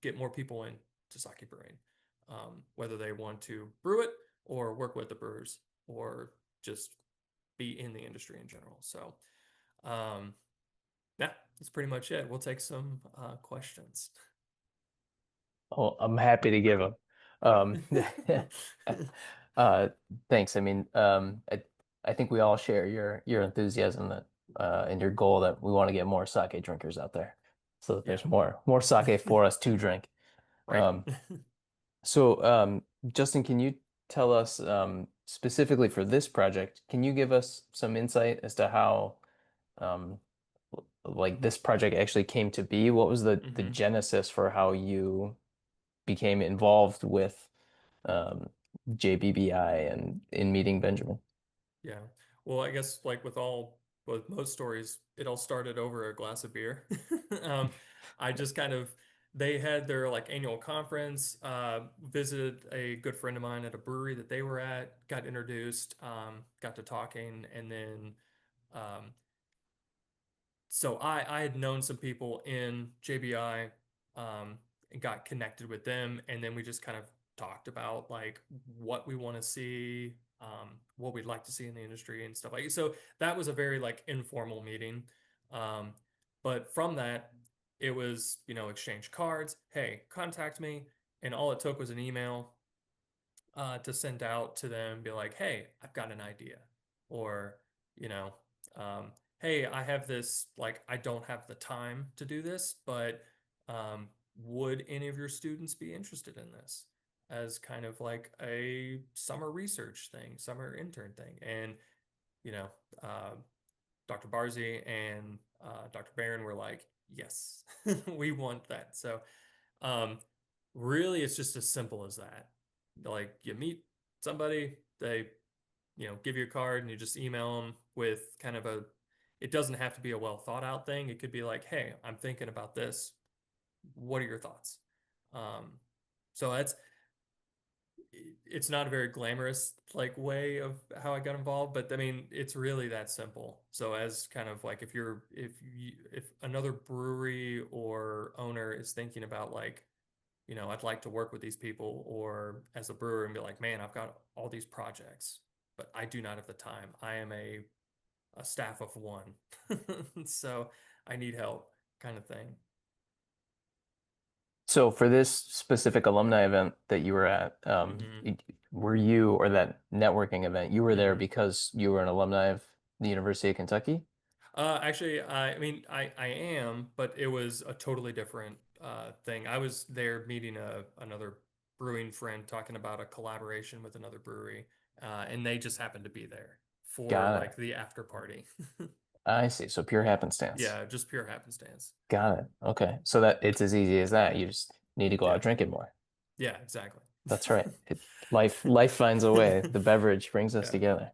Speaker 3: get more people into sake brewing, whether they want to brew it or work with the brewers or just be in the industry in general. So, yeah, that's pretty much it. We'll take some questions.
Speaker 1: Oh, I'm happy to give them. Um, uh, thanks. I mean, I think we all share your enthusiasm that and your goal that we want to get more sake drinkers out there, so that
Speaker 3: Yeah,
Speaker 1: there's more sake for us to drink.
Speaker 3: right.
Speaker 1: Um, so, Justin, can you tell us specifically for this project, can you give us some insight as to how um, like this project actually came to be? What was the
Speaker 3: hmm
Speaker 1: genesis for how you became involved with um, JBBI and in meeting Benjamin?
Speaker 3: Yeah. Well, I guess like with most stories, it all started over a glass of beer. Um, I just kind of they had their like annual conference, visited a good friend of mine at a brewery that they were at, got introduced, got to talking, and then um, so I had known some people in JBI, and got connected with them, and then we just kind of talked about like what we want to see, what we'd like to see in the industry and stuff like so that was a very like informal meeting. Um, but from that, it was, exchange cards, hey, contact me, and all it took was an email to send out to them, be like, hey, I've got an idea. Or, you know, hey, I have this, like, I don't have the time to do this, but would any of your students be interested in this as kind of like a summer research thing, summer intern thing? And, you know, uh, Dr. Barzy and Dr. Barron were like, yes, we want that. So, um, really, it's just as simple as that. Like you meet somebody, they, give you a card and you just email them with kind of it doesn't have to be a well thought out thing. It could be like, hey, I'm thinking about this. What are your thoughts? Um, so it's not a very glamorous like way of how I got involved, but I mean, it's really that simple. So as kind of like if another brewery or owner is thinking about like, I'd like to work with these people or as a brewer and be like, man, I've got all these projects, but I do not have the time. I am a staff of one. So I need help kind of thing.
Speaker 1: So for this specific alumni event that you were at,
Speaker 3: hmm
Speaker 1: were you, or that networking event, you were there
Speaker 3: hmm
Speaker 1: because you were an alumni of the University of Kentucky?
Speaker 3: Actually, I mean, I am, but it was a totally different thing. I was there meeting another brewing friend talking about a collaboration with another brewery, and they just happened to be there for
Speaker 1: Got it.
Speaker 3: like the after party.
Speaker 1: I see. So pure happenstance.
Speaker 3: Yeah, just pure happenstance.
Speaker 1: Got it. Okay. So that it's as easy as that. You just need to go
Speaker 3: Yeah,
Speaker 1: out drinking more.
Speaker 3: yeah, exactly.
Speaker 1: That's right. Life finds a way. The beverage brings us
Speaker 3: Yeah,
Speaker 1: together.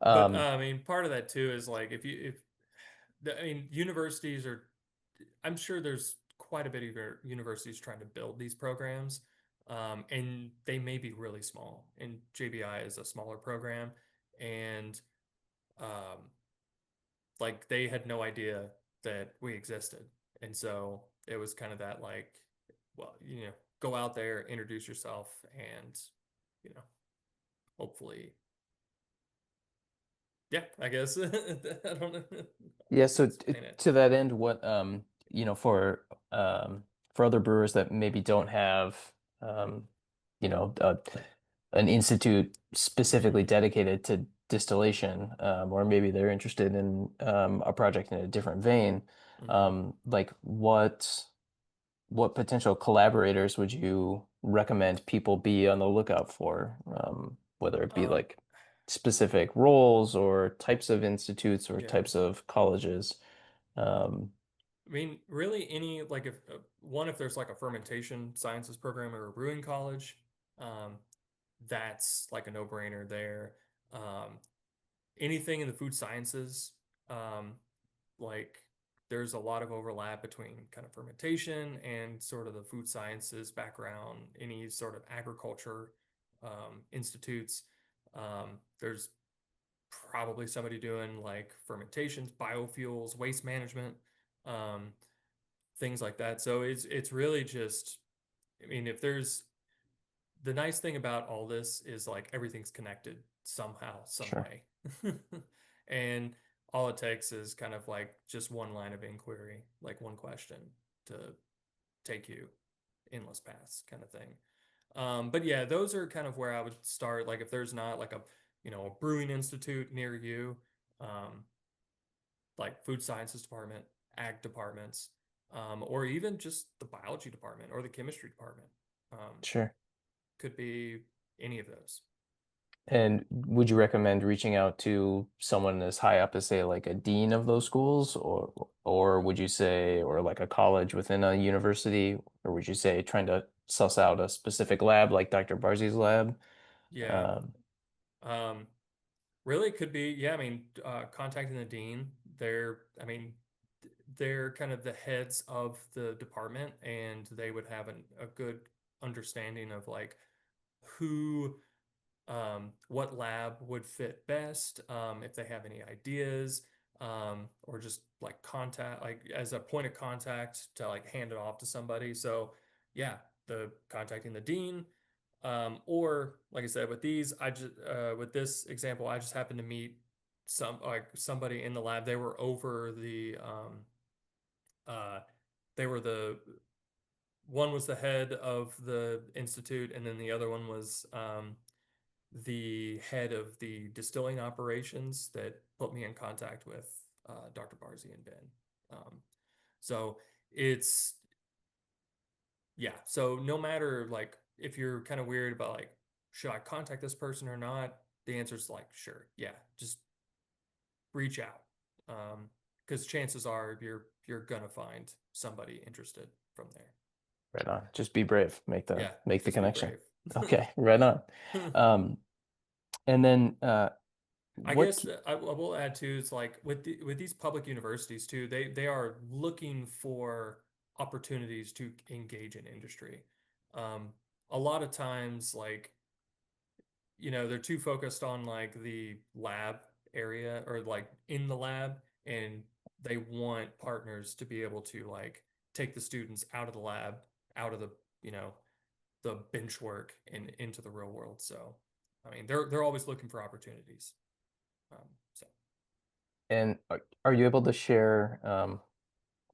Speaker 3: but
Speaker 1: Um,
Speaker 3: I mean, part of that too is like I mean, universities are. I'm sure there's quite a bit of universities trying to build these programs, and they may be really small. And JBI is a smaller program, and um, like they had no idea that we existed, and so it was kind of that like, well, go out there, introduce yourself, and you know, hopefully yeah, I guess I don't know.
Speaker 1: Yeah,
Speaker 3: To
Speaker 1: so
Speaker 3: explain it.
Speaker 1: to that end, what for other brewers that maybe don't have you know an institute specifically
Speaker 3: Hmm.
Speaker 1: dedicated to distillation, or maybe they're interested in a project in a different vein,
Speaker 3: Hmm.
Speaker 1: like what potential collaborators would you recommend people be on the lookout for? Whether it be
Speaker 3: Uh,
Speaker 1: like specific roles or types of institutes or
Speaker 3: yeah.
Speaker 1: types of colleges. Um,
Speaker 3: I mean, really, any like if one if there's like a fermentation sciences program or a brewing college, um, that's like a no-brainer there. Um, anything in the food sciences, um, like there's a lot of overlap between kind of fermentation and sort of the food sciences background, any sort of agriculture institutes. There's probably somebody doing like fermentations, biofuels, waste management, um, things like that. So it's really just, I mean, if there's the nice thing about all this is like everything's connected somehow, some
Speaker 1: sure,
Speaker 3: way. And all it takes is kind of like just one line of inquiry, like one question to take you endless paths kind of thing. But yeah, those are kind of where I would start. Like if there's not like a brewing institute near you, um, like food sciences department, ag departments, or even just the biology department or the chemistry department. Um,
Speaker 1: sure.
Speaker 3: could be any of those.
Speaker 1: And would you recommend reaching out to someone as high up as, say, like a dean of those schools, or would you say, or like a college within a university, or would you say trying to suss out a specific lab like Dr. Barzi's lab?
Speaker 3: Yeah.
Speaker 1: Um,
Speaker 3: Um, really it could be, yeah, I mean, contacting the dean, I mean, they're kind of the heads of the department and they would have a good understanding of like who what lab would fit best, if they have any ideas, or just like contact, like as a point of contact to like hand it off to somebody. So yeah, the contacting the dean, or like I said, with these, with this example, I just happened to meet somebody in the lab. They were over uh, they were the one was the head of the institute, and then the other one was the head of the distilling operations that put me in contact with Dr. Barzi and Ben. Um, so it's, yeah. So no matter like if you're kind of weird about like, should I contact this person or not? The answer is like, sure. Yeah. Just reach out. Because chances are you're gonna find somebody interested from there.
Speaker 1: right on. Just be brave.
Speaker 3: Yeah.
Speaker 1: Make the
Speaker 3: Just be
Speaker 1: connection.
Speaker 3: brave.
Speaker 1: Okay, right on. Um, and then
Speaker 3: I
Speaker 1: what?
Speaker 3: guess I will add too is like with these public universities too, they are looking for opportunities to engage in industry. Um, a lot of times, like they're too focused on like the lab area or like in the lab, and they want partners to be able to like take the students out of the lab, out of you know the bench work and into the real world. So, I mean, they're always looking for opportunities. So.
Speaker 1: And are you able to share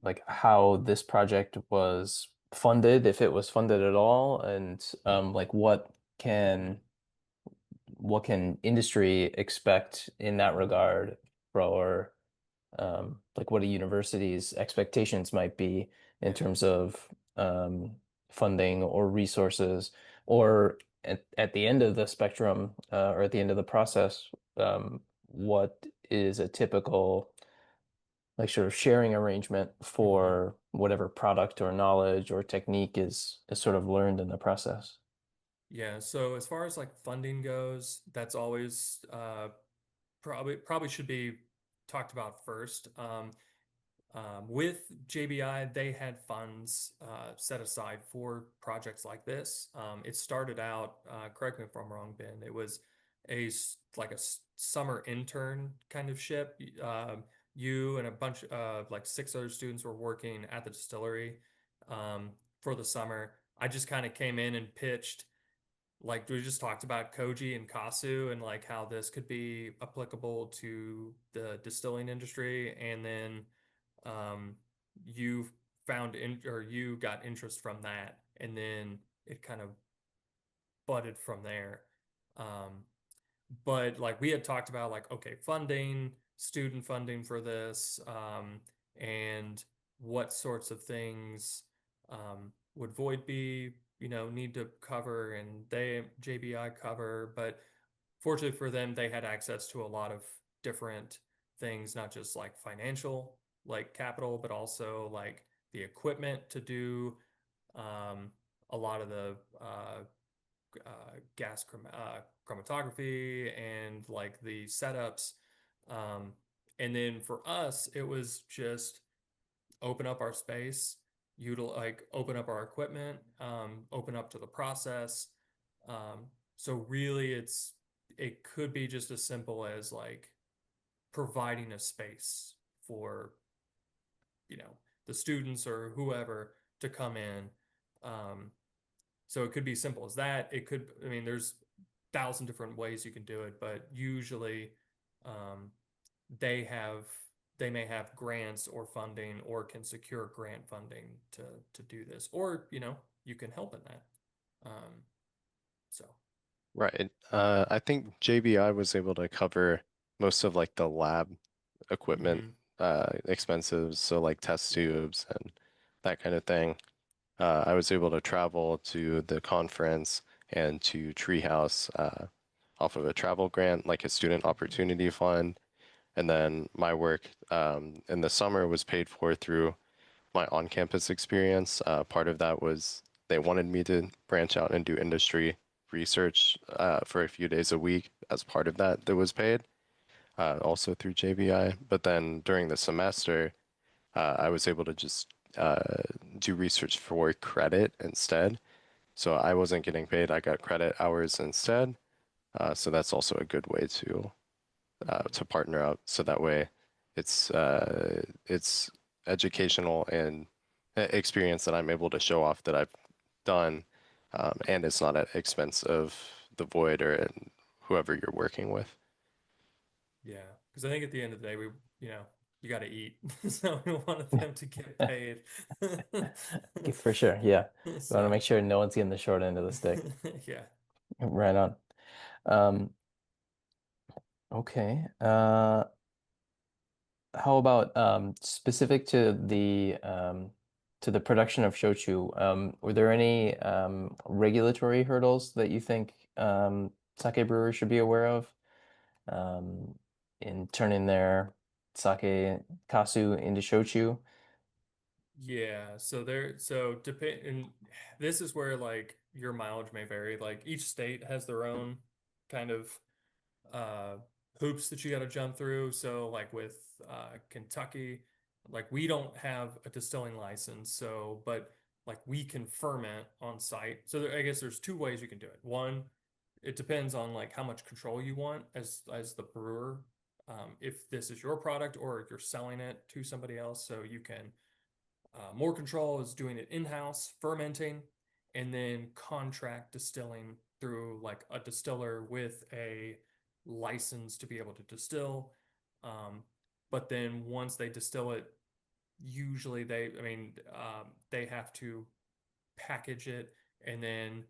Speaker 1: like how this project was funded, if it was funded at all, and like what can industry expect in that regard for like what a university's expectations might be in
Speaker 3: Yeah.
Speaker 1: terms of funding or resources, or at the end of the spectrum, or at the end of the process, what is a typical like sort of sharing arrangement
Speaker 3: Hmm.
Speaker 1: for whatever product or knowledge or technique is sort of learned in the process.
Speaker 3: Yeah. So as far as like funding goes, that's always probably should be talked about first. With JBI, they had funds set aside for projects like this. It started out, correct me if I'm wrong, Ben, it was like a summer intern kind of ship. You and a bunch of like six other students were working at the distillery for the summer. I just kind of came in and pitched. like we just talked about koji and kasu and like how this could be applicable to the distilling industry, and then um, you found in or you got interest from that, and then it kind of budded from there. Um, but like we had talked about, like, okay, funding, student funding for this, and what sorts of things would Void be, need to cover, and they JBI cover. But fortunately for them, they had access to a lot of different things, not just like financial, like capital, but also like the equipment to do um, a lot of the chromatography and like the setups. Um, and then for us, it was just open up our space, like open up our equipment, open up to the process. Um, so really, it could be just as simple as like providing a space for the students or whoever to come in. Um, so it could be simple as that. It could, I mean, there's 1,000 different ways you can do it, but usually um, they have they may have grants or funding, or can secure grant funding to do this, or you can help in that. So
Speaker 2: Right. I think JBI was able to cover most of like the lab equipment
Speaker 3: mhm.
Speaker 2: expenses, so like test tubes and that kind of thing. I was able to travel to the conference and to Treehouse off of a travel grant, like a student opportunity fund. And then my work in the summer was paid for through my on-campus experience. Part of that was they wanted me to branch out and do industry research for a few days a week as part of that that was paid, also through JBI. But then during the semester, I was able to just do research for credit instead. So I wasn't getting paid, I got credit hours instead. So that's also a good way to partner up. So that way it's educational and experience that I'm able to show off that I've done, and it's not at expense of the void or whoever you're working with.
Speaker 3: Yeah, because I think at the end of the day, you know, you got to eat, so we wanted them to get paid.
Speaker 1: For sure. Yeah. We want to
Speaker 3: So,
Speaker 1: make sure no one's getting the short end of the stick.
Speaker 3: yeah,
Speaker 1: Right on. Um, okay. How about specific to the production of shochu? Were there any regulatory hurdles that you think sake brewers should be aware of um, in turning their sake kasu into shochu?
Speaker 3: yeah. So depend, and this is where like your mileage may vary. Like each state has their own kind of uh hoops that you got to jump through. So like with Kentucky, like we don't have a distilling license, so but like we can ferment on site. So I guess there's two ways you can do it. One, it depends on like how much control you want as the brewer. If this is your product or if you're selling it to somebody else, so you can more control is doing it in-house, fermenting, and then contract distilling through like a distiller with a license to be able to distill. But then once they distill it, usually they have to package it, and then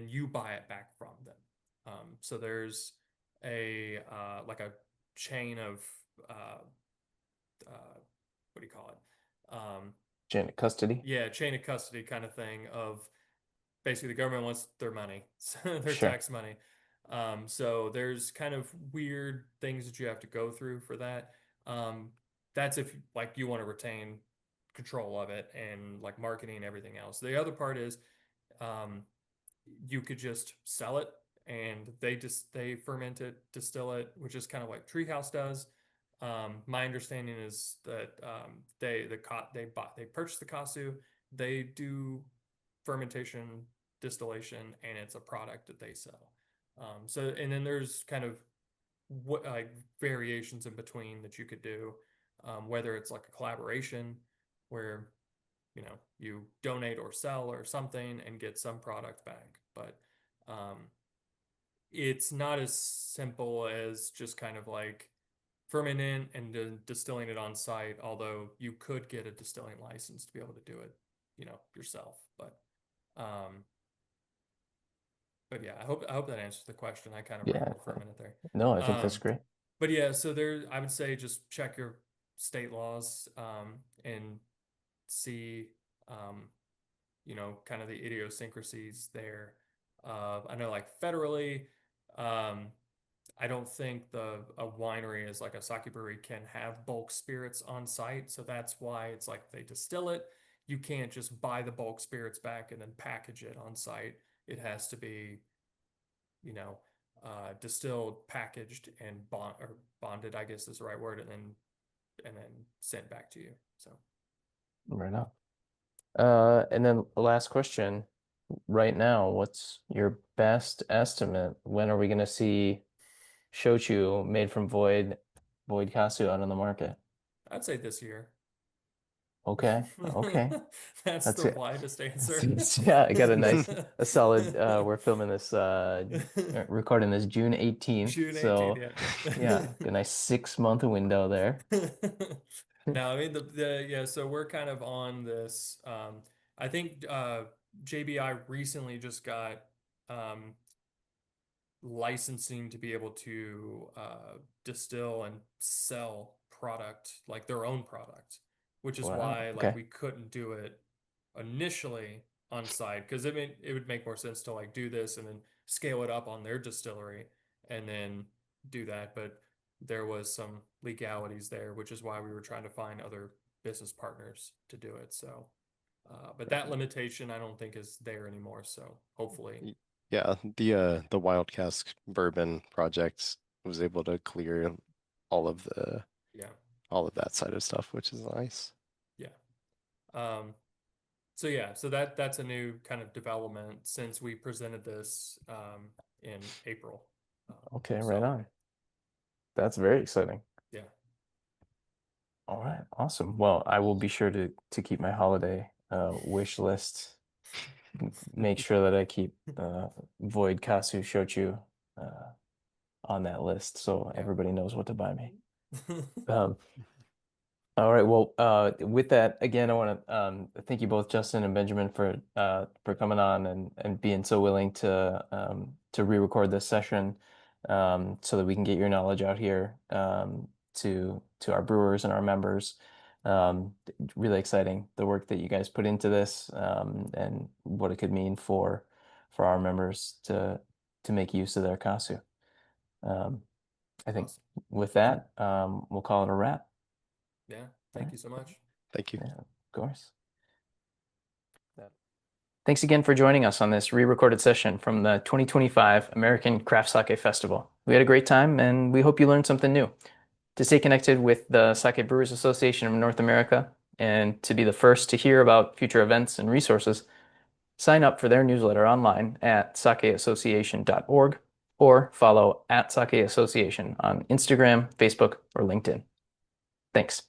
Speaker 3: you buy it back from them. So there's a like a chain of uh, what do you call it?
Speaker 1: Chain of custody?
Speaker 3: Yeah, chain of custody kind of thing of basically the government wants their money, their
Speaker 1: Sure.
Speaker 3: tax money. So there's kind of weird things that you have to go through for that. Um, that's if like you want to retain control of it and like marketing and everything else. The other part is um, you could just sell it, and they ferment it, distill it, which is kind of like Treehouse does. My understanding is that they purchase the kasu, they do fermentation, distillation, and it's a product that they sell. So and then there's kind of what like variations in between that you could do, whether it's like a collaboration where you donate or sell or something and get some product back. but um, it's not as simple as just kind of like fermenting and distilling it on site, although you could get a distilling license to be able to do it, yourself. Um, but yeah, I hope that answers the question. I kind of
Speaker 1: Yeah.
Speaker 3: rambled for a minute there.
Speaker 1: No, I think that's
Speaker 3: Um,
Speaker 1: great.
Speaker 3: but yeah, so there, I would say just check your state laws, and see, um, kind of the idiosyncrasies there. I know like federally, um, I don't think a winery is like a sake brewery can have bulk spirits on site. So that's why it's like they distill it. You can't just buy the bulk spirits back and then package it on site. It has to be, you know, distilled, packaged, and bonded, I guess is the right word, and then sent back to you. So
Speaker 1: Right on. And then last question. Right now, what's your best estimate? When are we going to see shochu made from void kasu out on the market?
Speaker 3: I'd say this year.
Speaker 1: Okay, okay.
Speaker 3: That's
Speaker 1: That's
Speaker 3: the
Speaker 1: it.
Speaker 3: widest answer.
Speaker 1: Yeah, I got a solid we're filming this recording this June 18th.
Speaker 3: June 18th,
Speaker 1: So
Speaker 3: yeah.
Speaker 1: yeah, a nice 6 month window there.
Speaker 3: No, I mean yeah, so we're kind of on this. I think JBI recently just got um licensing to be able to distill and sell product, like their own product, which is
Speaker 1: Wow.
Speaker 3: why like
Speaker 1: Okay.
Speaker 3: we couldn't do it initially on site, because it would make more sense to like do this and then scale it up on their distillery and then do that. But there was some legalities there, which is why we were trying to find other business partners to do it. So, but that limitation I don't think is there anymore. So hopefully,
Speaker 2: Y- Yeah, the Wild Cask Bourbon project was able to clear all of the
Speaker 3: yeah,
Speaker 2: all of that side of stuff, which is nice.
Speaker 3: yeah. Um, so yeah, so that's a new kind of development since we presented this in April.
Speaker 1: Okay, right
Speaker 3: So
Speaker 1: on. That's very exciting.
Speaker 3: yeah.
Speaker 1: All right, awesome. Well, I will be sure to keep my holiday wish list. Make sure that I keep Void Kasu Shochu uh, on that list so
Speaker 3: Yeah.
Speaker 1: everybody knows what to buy me. Um, all right. Well, with that, again, I want to thank you both, Justin and Benjamin, for coming on and being so willing to re-record this session so that we can get your knowledge out here to our brewers and our members. Um, really exciting the work that you guys put into this and what it could mean for our members to make use of their Kasu. Um, I think
Speaker 3: Awesome.
Speaker 1: with that, we'll call it a wrap.
Speaker 3: Yeah.
Speaker 1: All
Speaker 3: Thank
Speaker 1: right.
Speaker 3: you so much.
Speaker 2: Thank you.
Speaker 1: Yeah, of course. Thanks again for joining us on this re-recorded session from the 2025 American Craft Sake Festival. We had a great time and we hope you learned something new. To stay connected with the Sake Brewers Association of North America and to be the first to hear about future events and resources, sign up for their newsletter online at sakeassociation.org or follow at Sake Association on Instagram, Facebook, or LinkedIn. Thanks.